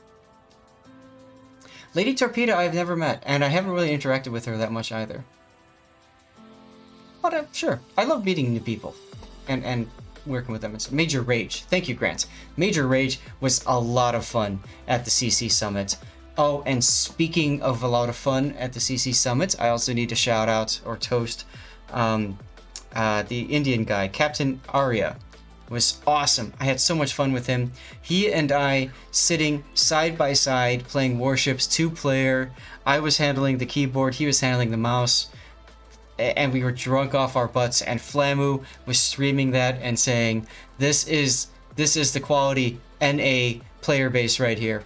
Lady Torpedo I've never met, and I haven't really interacted with her that much either. But sure, I love meeting new people and working with them. It's Major Rage. Thank you, Grant. Major Rage was a lot of fun at the CC Summit. Oh, and speaking of a lot of fun at the CC Summit, I also need to shout out or toast the Indian guy, Captain Arya. Was awesome. I had so much fun with him. He and I sitting side by side playing Warships 2-player. I was handling the keyboard, he was handling the mouse, and we were drunk off our butts, and Flamu was streaming that and saying, this is the quality NA player base right here.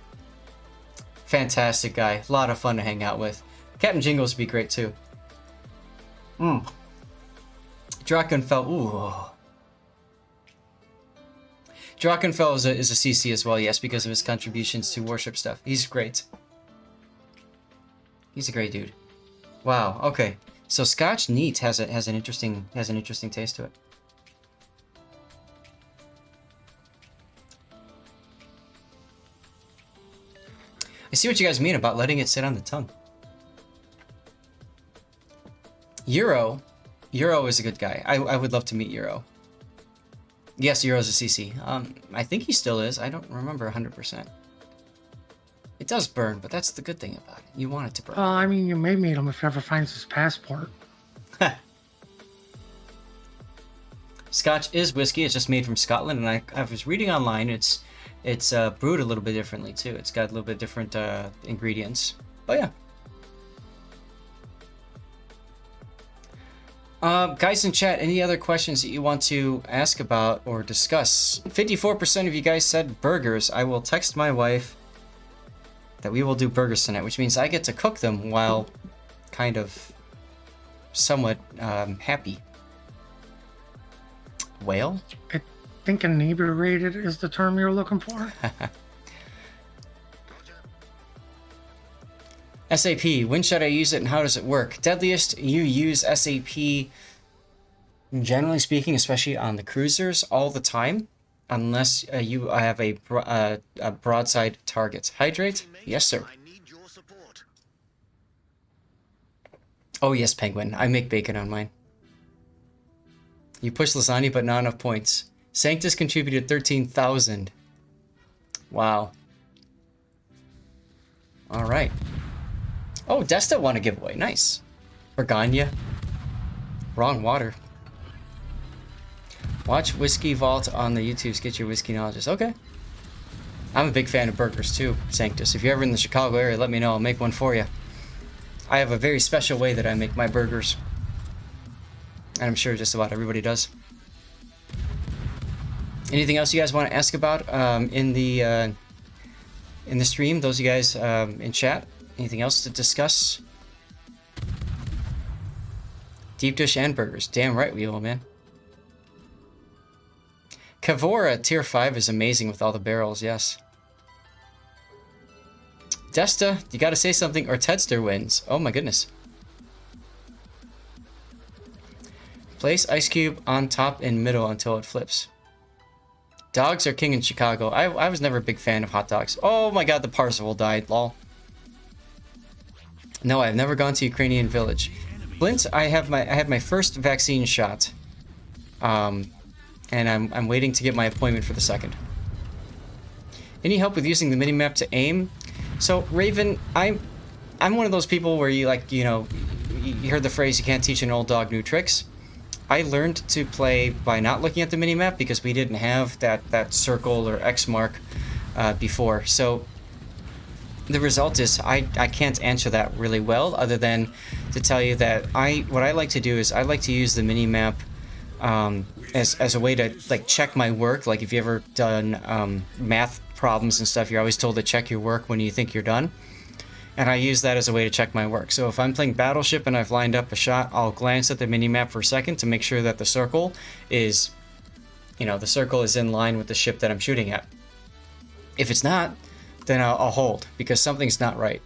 Fantastic guy. A lot of fun to hang out with. Captain Jingles would be great too. Drakenfell. Ooh. Drakenfell is a CC as well, yes, because of his contributions to Warship stuff. He's great. He's a great dude. Wow. Okay. So Scotch Neat has an interesting taste to it. I see what you guys mean about letting it sit on the tongue. Euro is a good guy. I would love to meet Euro. Yes, Euro's a CC. I think he still is. I don't remember 100%. It does burn, but that's the good thing about it. You want it to burn.
I mean, you may meet him if he ever finds his passport.
Scotch is whiskey. It's just made from Scotland, and I was reading online. It's brewed a little bit differently too. It's got a little bit different ingredients. But yeah. Guys in chat, any other questions that you want to ask about or discuss? 54% of you guys said burgers. I will text my wife that we will do burgers tonight, which means I get to cook them while kind of somewhat happy. Whale?
I think inebriated is the term you're looking for.
SAP, when should I use it and how does it work? Deadliest, you use SAP, generally speaking, especially on the cruisers, all the time, unless you have a broadside target. Hydrate? Yes, sir. Oh, yes, Penguin. I make bacon on mine. You push lasagna, but not enough points. Sanctus contributed 13,000. Wow. All right. Oh, Desta won a giveaway. Nice. Bergania. Wrong water. Watch Whiskey Vault on the YouTubes. Get your whiskey knowledge. Okay. I'm a big fan of burgers too, Sanctus. If you're ever in the Chicago area, let me know. I'll make one for you. I have a very special way that I make my burgers. And I'm sure just about everybody does. Anything else you guys want to ask about in the stream? Those of you guys in chat? Anything else to discuss? Deep dish and burgers. Damn right we will, man. Kavora tier 5 is amazing with all the barrels, yes. Desta, you gotta say something or Tedster wins. Oh my goodness. Place ice cube on top and middle until it flips. Dogs are king in Chicago. I was never a big fan of hot dogs. Oh my god, the Parzival died, lol. No, I've never gone to Ukrainian village. Blint, I had my first vaccine shot. And I'm waiting to get my appointment for the second. Any help with using the minimap to aim? So Raven, I'm one of those people where you you heard the phrase you can't teach an old dog new tricks. I learned to play by not looking at the minimap because we didn't have that circle or X mark before. So the result is I can't answer that really well, other than to tell you that what I like to do is I like to use the minimap as a way to like check my work. Like if you ever done math problems and stuff, you're always told to check your work when you think you're done. And I use that as a way to check my work. So if I'm playing Battleship and I've lined up a shot, I'll glance at the minimap for a second to make sure that the circle is, the circle is in line with the ship that I'm shooting at. If it's not, then I'll hold, because something's not right.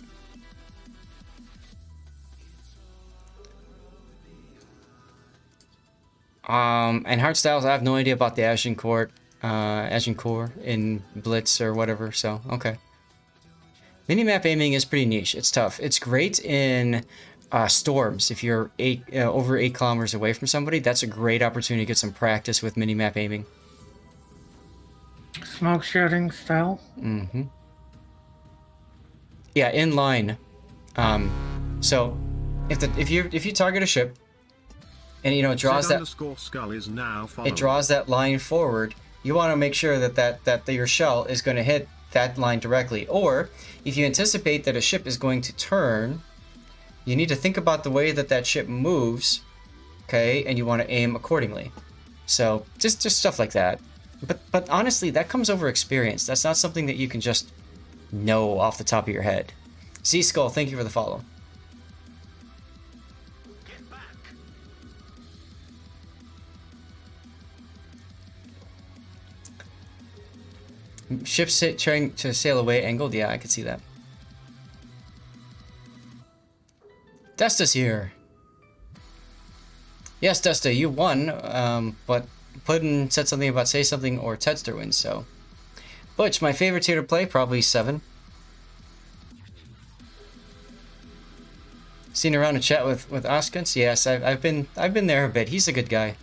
And Hardstyles, I have no idea about the Agincourt in Blitz or whatever, so, okay. Minimap aiming is pretty niche. It's tough. It's great in storms. If you're over 8 kilometers away from somebody, that's a great opportunity to get some practice with minimap aiming.
Smoke shooting still.
Mm-hmm. Yeah, in line. So if you target a ship, and it draws
Skull is now
it draws that line forward, you want to make sure that your shell is going to hit that line directly. Or if you anticipate that a ship is going to turn, you need to think about the way that ship moves, okay, and you want to aim accordingly. So just stuff like that. But honestly, that comes over experience. That's not something that you can just know off the top of your head. Z Skull, thank you for the follow. Ships trying to sail away angled? Yeah, I could see that. Desta's here. Yes, Desta, you won, but Puddin said something about say something or Tedster wins, so. Butch, my favorite tier to play, probably 7. Seen around a chat with Oskens? Yes, I've been there a bit. He's a good guy.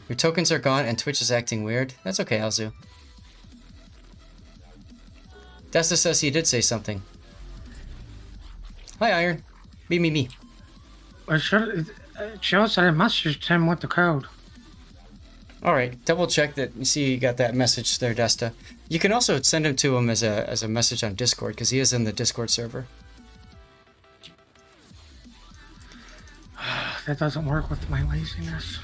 Your tokens are gone and Twitch is acting weird. That's okay, Alzu. Desta says he did say something. Hi, Iron. Me.
It shows that I messaged him with the code.
Alright, double check that. You see you got that message there, Desta. You can also send him to him as a message on Discord, because he is in the Discord server.
That doesn't work with my laziness.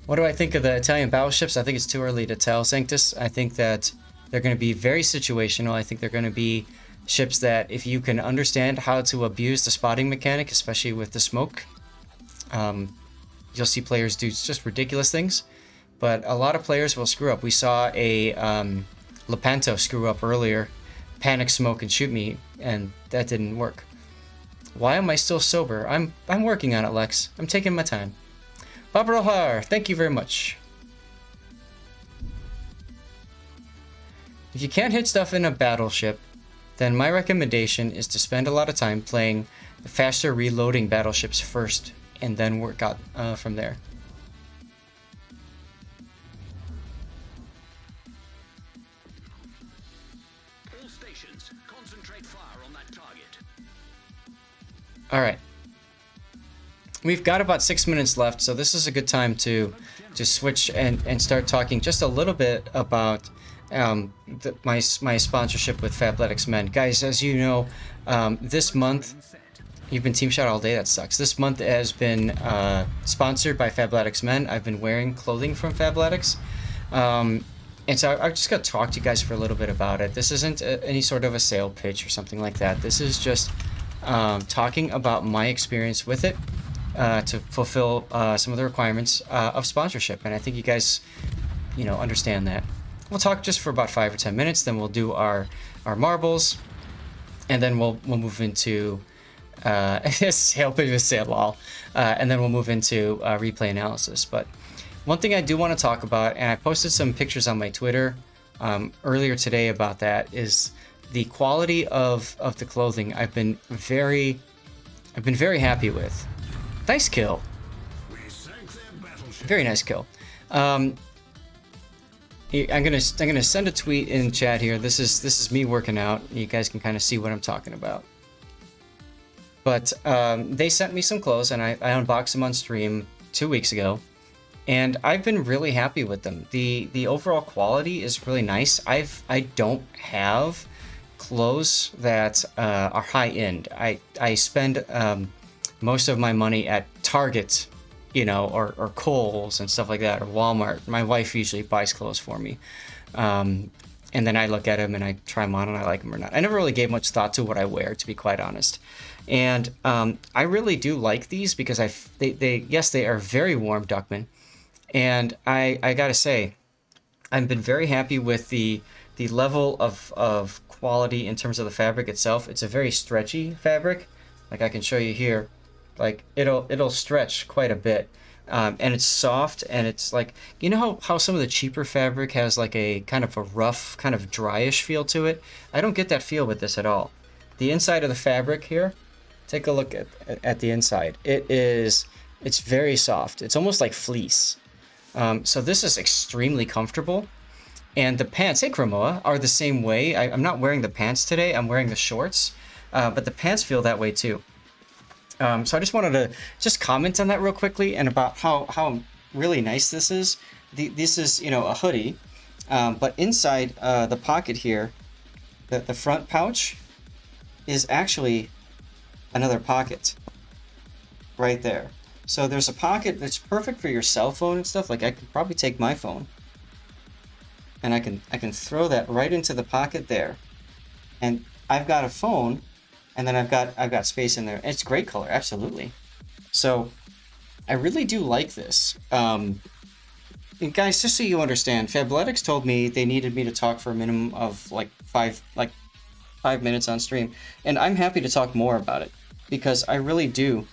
What do I think of the Italian battleships? I think it's too early to tell, Sanctus. I think that they're going to be very situational. I think they're going to be ships that, if you can understand how to abuse the spotting mechanic, especially with the smoke, you'll see players do just ridiculous things. But a lot of players will screw up. We saw a Lepanto screw up earlier, panic smoke and shoot me, and that didn't work. Why am I still sober? I'm working on it, Lex. I'm taking my time. Bob Rohar, thank you very much. If you can't hit stuff in a battleship, then my recommendation is to spend a lot of time playing the faster reloading battleships first, and then work out from there.
All stations, concentrate fire on that target.
All right. We've got about 6 minutes left, so this is a good time to switch and start talking just a little bit about my sponsorship with Fabletics Men. Guys, as you know, this month, you've been Team Shot all day, that sucks. This month has been sponsored by Fabletics Men. I've been wearing clothing from Fabletics. And so I just got to talk to you guys for a little bit about it. This isn't any sort of a sale pitch or something like that. This is just talking about my experience with it. To fulfill some of the requirements of sponsorship, and I think you guys, understand that. We'll talk just for about 5 or 10 minutes, then we'll do our marbles, and then we'll move into sale pitch with sale lol, and then we'll move into replay analysis. But one thing I do want to talk about, and I posted some pictures on my Twitter earlier today about that, is the quality of the clothing. I've been very happy with. Nice kill. Very nice kill. I'm gonna send a tweet in chat here. This is me working out. You guys can kind of see what I'm talking about. But they sent me some clothes, and I unboxed them on stream 2 weeks ago. and I've been really happy with them. The overall quality is really nice. I don't have clothes that are high end. I spend most of my money at Target, you know, or Kohl's and stuff like that, or Walmart. My wife usually buys clothes for me. And then I look at them and I try them on and I like them or not. I never really gave much thought to what I wear, to be quite honest. And I really do like these because they are very warm Duckman. And I gotta say, I've been very happy with the level of quality in terms of the fabric itself. It's a very stretchy fabric. Like I can show you here, like it'll stretch quite a bit. And it's soft, and it's like, you know how some of the cheaper fabric has like a kind of a rough, kind of dryish feel to it? I don't get that feel with this at all. The inside of the fabric here, take a look at the inside. It's very soft. It's almost like fleece. So this is extremely comfortable. And the pants, hey Chromoa, are the same way. I'm not wearing the pants today, I'm wearing the shorts. But the pants feel that way too. So I just wanted to just comment on that real quickly and about how really nice this is. This is, you know, a hoodie, but inside the pocket here, the front pouch is actually another pocket right there. So there's a pocket that's perfect for your cell phone and stuff. Like I could probably take my phone and I can throw that right into the pocket there, and I've got a phone. And then I've got space in there. It's great color, absolutely. So I really do like this. And guys, just so you understand, Fabletics told me they needed me to talk for a minimum of like five minutes on stream, and I'm happy to talk more about it because I really do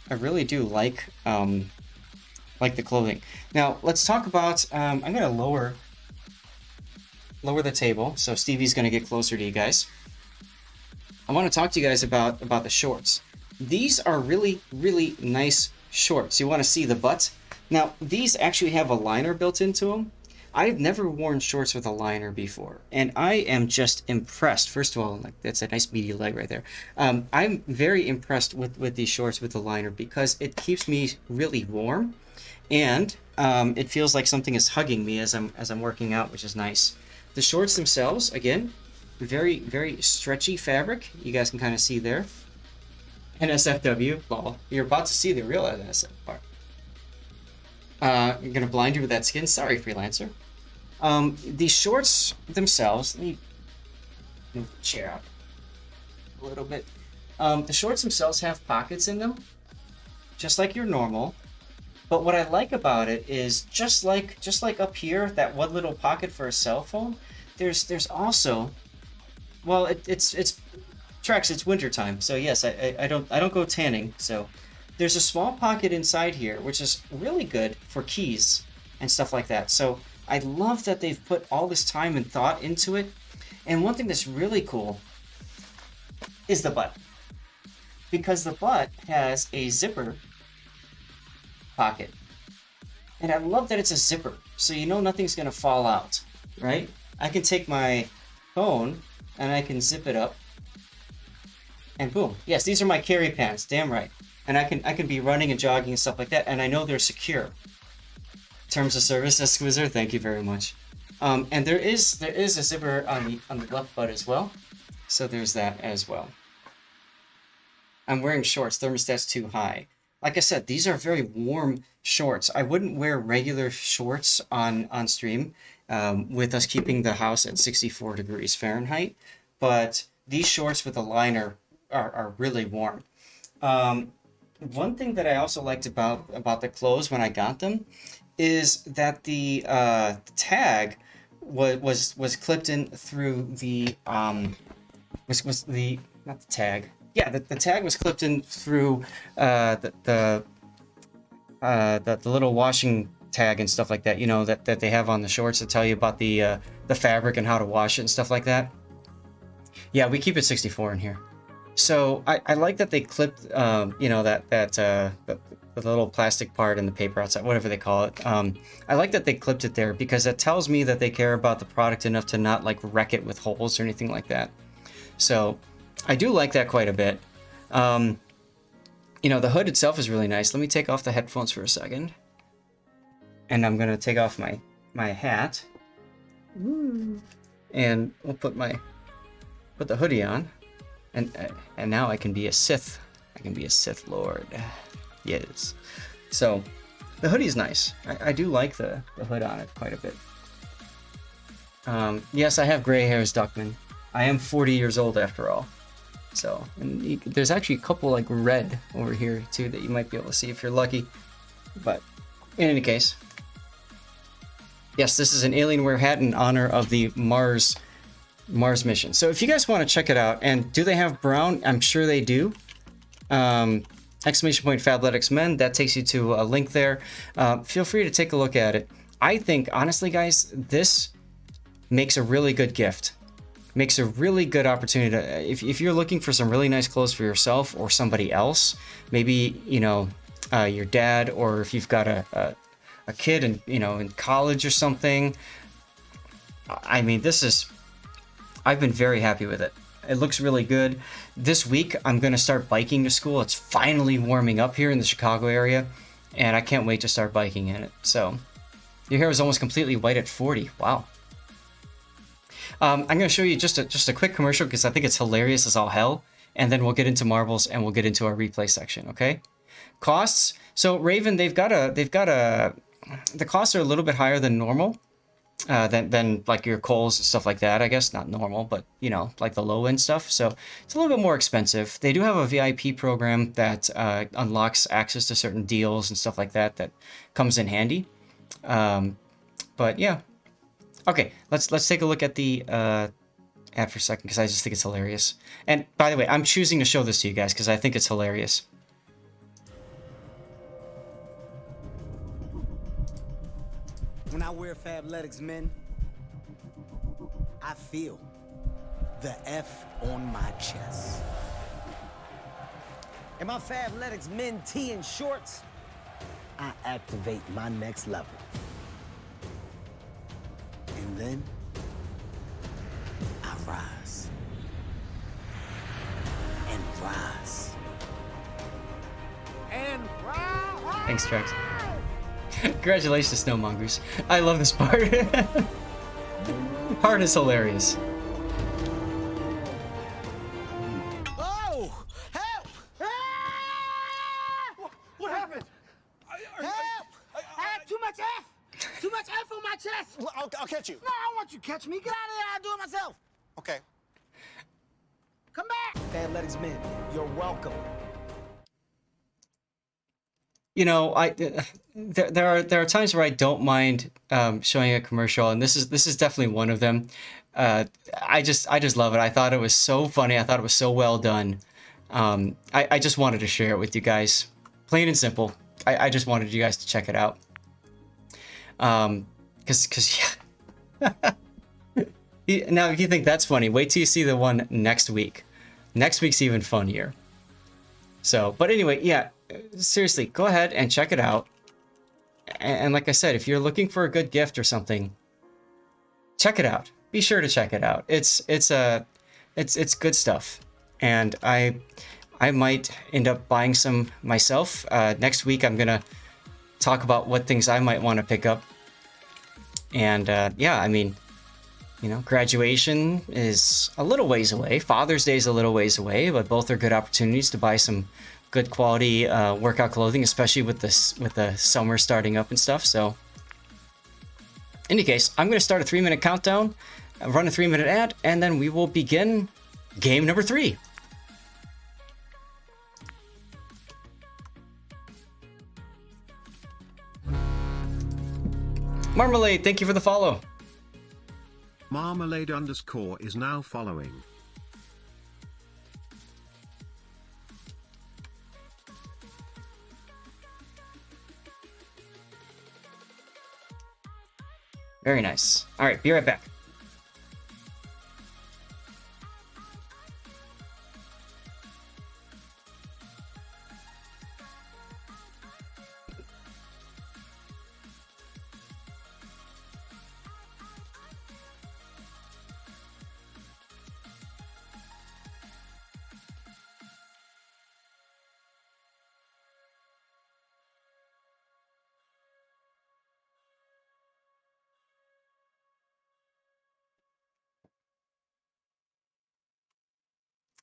like the clothing. Now let's talk about. I'm gonna lower the table so Stevie's gonna get closer to you guys. I want to talk to you guys about the shorts. These are really, really nice shorts. You want to see the butt? Now, these actually have a liner built into them. I've never worn shorts with a liner before, and I am just impressed. First of all, like that's a nice meaty leg right there. I'm very impressed with these shorts with the liner because it keeps me really warm, and it feels like something is hugging me as I'm working out, which is nice. The shorts themselves, again, very, very stretchy fabric. You guys can kind of see there. NSFW, lol. You're about to see the real NSF part. I'm gonna blind you with that skin. Sorry, freelancer. The shorts themselves. Let me move the chair up a little bit. The shorts themselves have pockets in them, just like your normal. But what I like about it is just like up here, that one little pocket for a cell phone. There's also, well, it's Trex, it's winter time, so yes, I don't go tanning. So there's a small pocket inside here, which is really good for keys and stuff like that. So I love that they've put all this time and thought into it. And one thing that's really cool is the butt, because the butt has a zipper pocket, and I love that it's a zipper, so you know nothing's gonna fall out, right? I can take my phone and I can zip it up, and boom. Yes, these are my carry pants, damn right. And I can be running and jogging and stuff like that, and I know they're secure. Terms of service, Esquizzer, thank you very much. And there is a zipper on the left butt as well, so there's that as well. I'm wearing shorts, thermostat's too high. Like I said, these are very warm shorts. I wouldn't wear regular shorts on stream with us keeping the house at 64 degrees Fahrenheit, but these shorts with a liner are really warm. One thing that I also liked about the clothes when I got them is that the tag was clipped in through the was the not the tag. Yeah, the tag was clipped in through the little washing tag and stuff like that. You know that they have on the shorts to tell you about the fabric and how to wash it and stuff like that. Yeah, we keep it 64 in here. So I like that they clipped you know the little plastic part and the paper outside, whatever they call it. I like that they clipped it there because that tells me that they care about the product enough to not like wreck it with holes or anything like that. So I do like that quite a bit. You know, the hood itself is really nice. Let me take off the headphones for a second. And I'm gonna take off my hat. And we'll put the hoodie on. And now I can be a Sith. I can be a Sith Lord. Yes. So the hoodie is nice. I do like the hood on it quite a bit. Yes, I have gray hairs, Duckman. I am 40 years old after all. So, and there's actually a couple like red over here too that you might be able to see if you're lucky. But in any case, yes, this is an Alienware hat in honor of the Mars mission. So if you guys want to check it out, and do they have brown? I'm sure they do. Exclamation point Fabletics Men, that takes you to a link there. Feel free to take a look at it. I think, honestly, guys, this makes a really good gift. Makes a really good opportunity to, if you're looking for some really nice clothes for yourself or somebody else, maybe, you know, your dad, or if you've got a kid in, you know, in college or something. I mean, I've been very happy with it. It looks really good. This week, I'm going to start biking to school. It's finally warming up here in the Chicago area, and I can't wait to start biking in it. So, your hair is almost completely white at 40. Wow. I'm going to show you just a quick commercial because I think it's hilarious as all hell, and then we'll get into marbles and we'll get into our replay section. Okay. Costs. So Raven, the costs are a little bit higher than normal. Than like your Kohl's and stuff like that, I guess. Not normal, but you know, like the low end stuff. So it's a little bit more expensive. They do have a VIP program that unlocks access to certain deals and stuff like that comes in handy. But yeah. Okay, let's take a look at the ad for a second because I just think it's hilarious. And by the way, I'm choosing to show this to you guys because I think it's hilarious.
When I wear Fabletics Men, I feel the F on my chest. In my Fabletics Men tee and shorts, I activate my next level. And then, I rise. And rise. And rise!
Thanks, Trex. Congratulations, Snow Mongoose. I love this part. Part is hilarious.
Oh! Help!
What happened?
Help! I had too much F! Too much F on my chest!
Well, I'll catch you.
No, I don't want you to catch me. Get out of there. I'll do it myself.
Okay.
Come back! Fabletics Men, you're welcome.
You know, there are times where I don't mind showing a commercial, and this is definitely one of them. I just love it. I thought it was so funny. I thought it was so well done. I just wanted to share it with you guys, plain and simple. I just wanted you guys to check it out. Cause yeah. Now, if you think that's funny, wait till you see the one next week. Next week's even funnier. So, but anyway, yeah. Seriously, go ahead and check it out. And like I said, if you're looking for a good gift or something, check it out. Be sure to check it out. It's good stuff. And I might end up buying some myself. Next week I'm gonna talk about what things I might want to pick up. And yeah, I mean, you know, graduation is a little ways away. Father's Day is a little ways away, but both are good opportunities to buy some good quality workout clothing, especially with the summer starting up and stuff. So, in any case, I'm going to start a 3-minute countdown, run a 3-minute ad, and then we will begin game number 3. Marmalade, thank you for the follow.
Marmalade _ is now following.
Very nice. All right, be right back.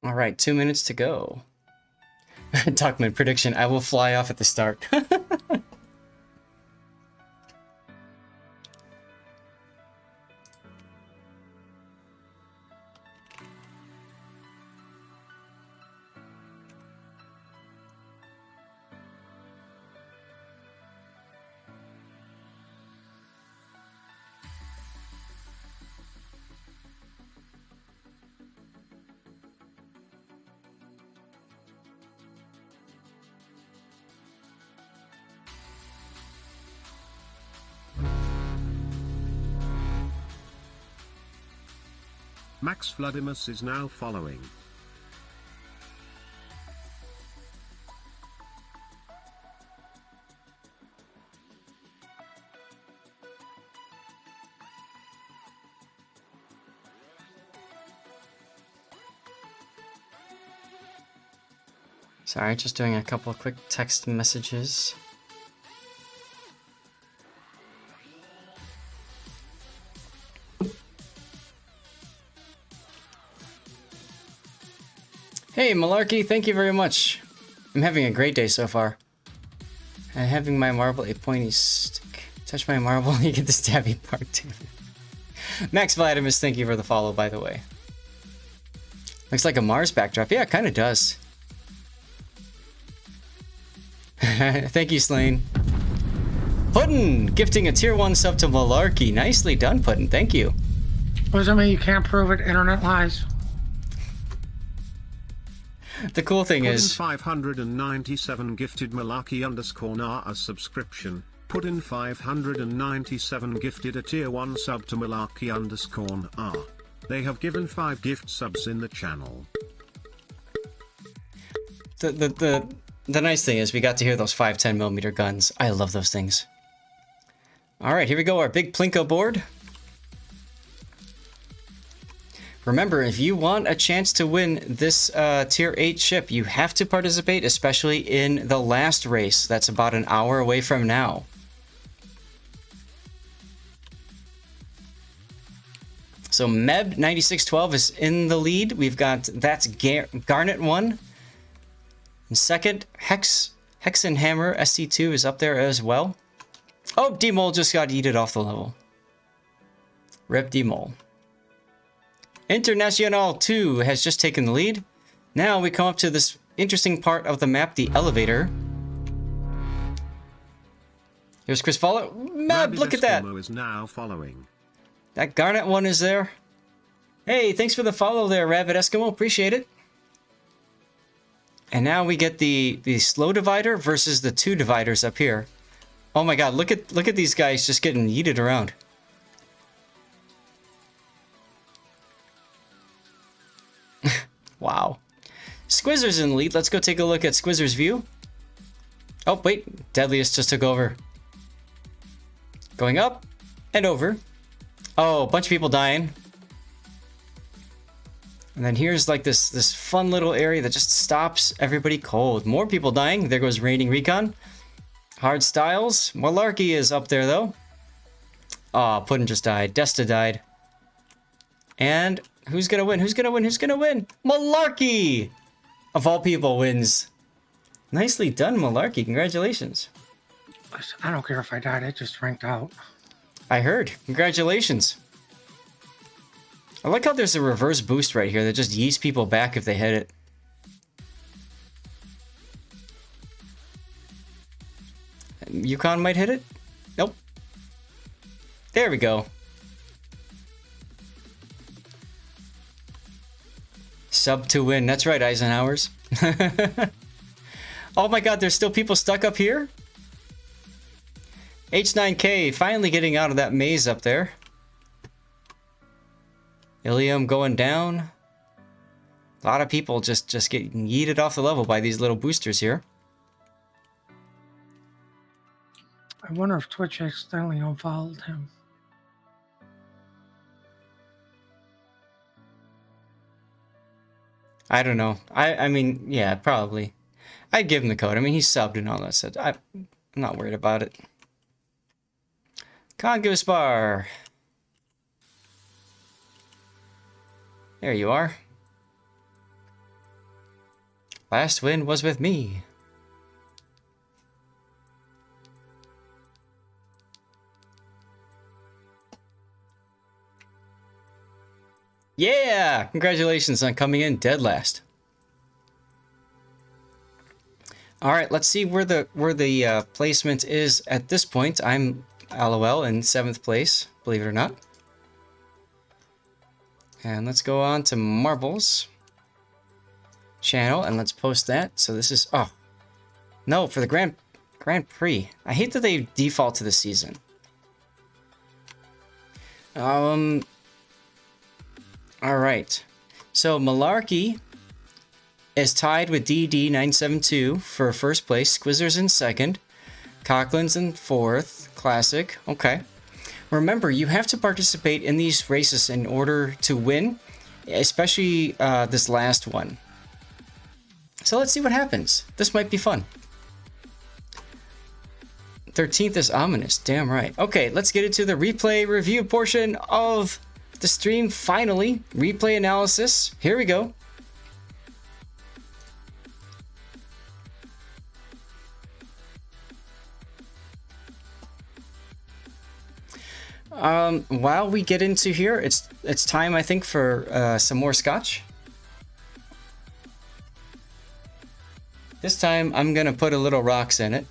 All right, 2 minutes to go. Talkman prediction, I will fly off at the start.
Max Vladimus is now following.
Sorry, just doing a couple of quick text messages. Hey, Malarkey, thank you very much. I'm having a great day so far. I'm having my marble a pointy stick. Touch my marble, you get the stabby part too. Max Vladimus, thank you for the follow, by the way. Looks like a Mars backdrop. Yeah, it kind of does. Thank you, Slane. Puddin, gifting a tier 1 sub to Malarkey. Nicely done, Puddin. Thank you.
What does that mean? You can't prove it. Internet lies.
The cool thing
Puddin
is...
597 gifted Malarkey_na a subscription. Puddin 597 gifted a tier 1 sub to Malarkey_na. They have given 5 gift subs in the channel.
The nice thing is we got to hear those 5 10mm guns. I love those things. Alright, here we go, our big Plinko board. Remember, if you want a chance to win this tier 8 ship, you have to participate, especially in the last race. That's about an hour away from now. So Meb9612 is in the lead. We've got, that's Garnet 1. And second, Hex and Hammer SC2 is up there as well. Oh, D-Mole just got yeeted off the level. Rip D-Mole. International 2 has just taken the lead. Now we come up to this interesting part of the map, the elevator. Here's Chris Follow. Mab, look at that.
Is now following.
That Garnet one is there. Hey, thanks for the follow there, Rabbit Eskimo. Appreciate it. And now we get the slow divider versus the 2 dividers up here. Oh my god, look at these guys just getting yeeted around. Wow. Squizzer's in the lead. Let's go take a look at Squizzer's view. Oh, wait. Deadliest just took over. Going up and over. Oh, a bunch of people dying. And then here's like this fun little area that just stops everybody cold. More people dying. There goes Raining Recon. Hard Styles. Malarkey is up there, though. Aw, Puddin just died. Desta died. And who's gonna win? Who's gonna win? Who's gonna win? Malarkey! Of all people, wins. Nicely done, Malarkey. Congratulations.
I don't care if I died. I just ranked out.
I heard. Congratulations. I like how there's a reverse boost right here that just yeets people back if they hit it. Yukon might hit it? Nope. There we go. Sub to win. That's right, Eisenhower's. Oh my god, there's still people stuck up here? H9K finally getting out of that maze up there. Ilium going down. A lot of people just getting yeeted off the level by these little boosters here.
I wonder if Twitch accidentally unfollowed him.
I don't know. I mean, yeah, probably. I'd give him the code. I mean, he's subbed and all that stuff. I'm not worried about it. Congoose Bar. There you are. Last win was with me. Yeah! Congratulations on coming in dead last. All right, let's see where the placement is at this point. I'm LOL in 7th place, believe it or not. And let's go on to Marbles channel and let's post that. So this is no, for the Grand Prix. I hate that they default to the season. All right. So Malarkey is tied with DD972 for first place. Squizzer's in second. Cochran's in 4th. Classic. Okay. Remember, you have to participate in these races in order to win, especially this last one. So let's see what happens. This might be fun. 13th is ominous. Damn right. Okay, let's get into the replay review portion of the stream. Finally, replay analysis. Here we go. While we get into here, it's time, I think, for some more scotch. This time, I'm gonna put a little rocks in it.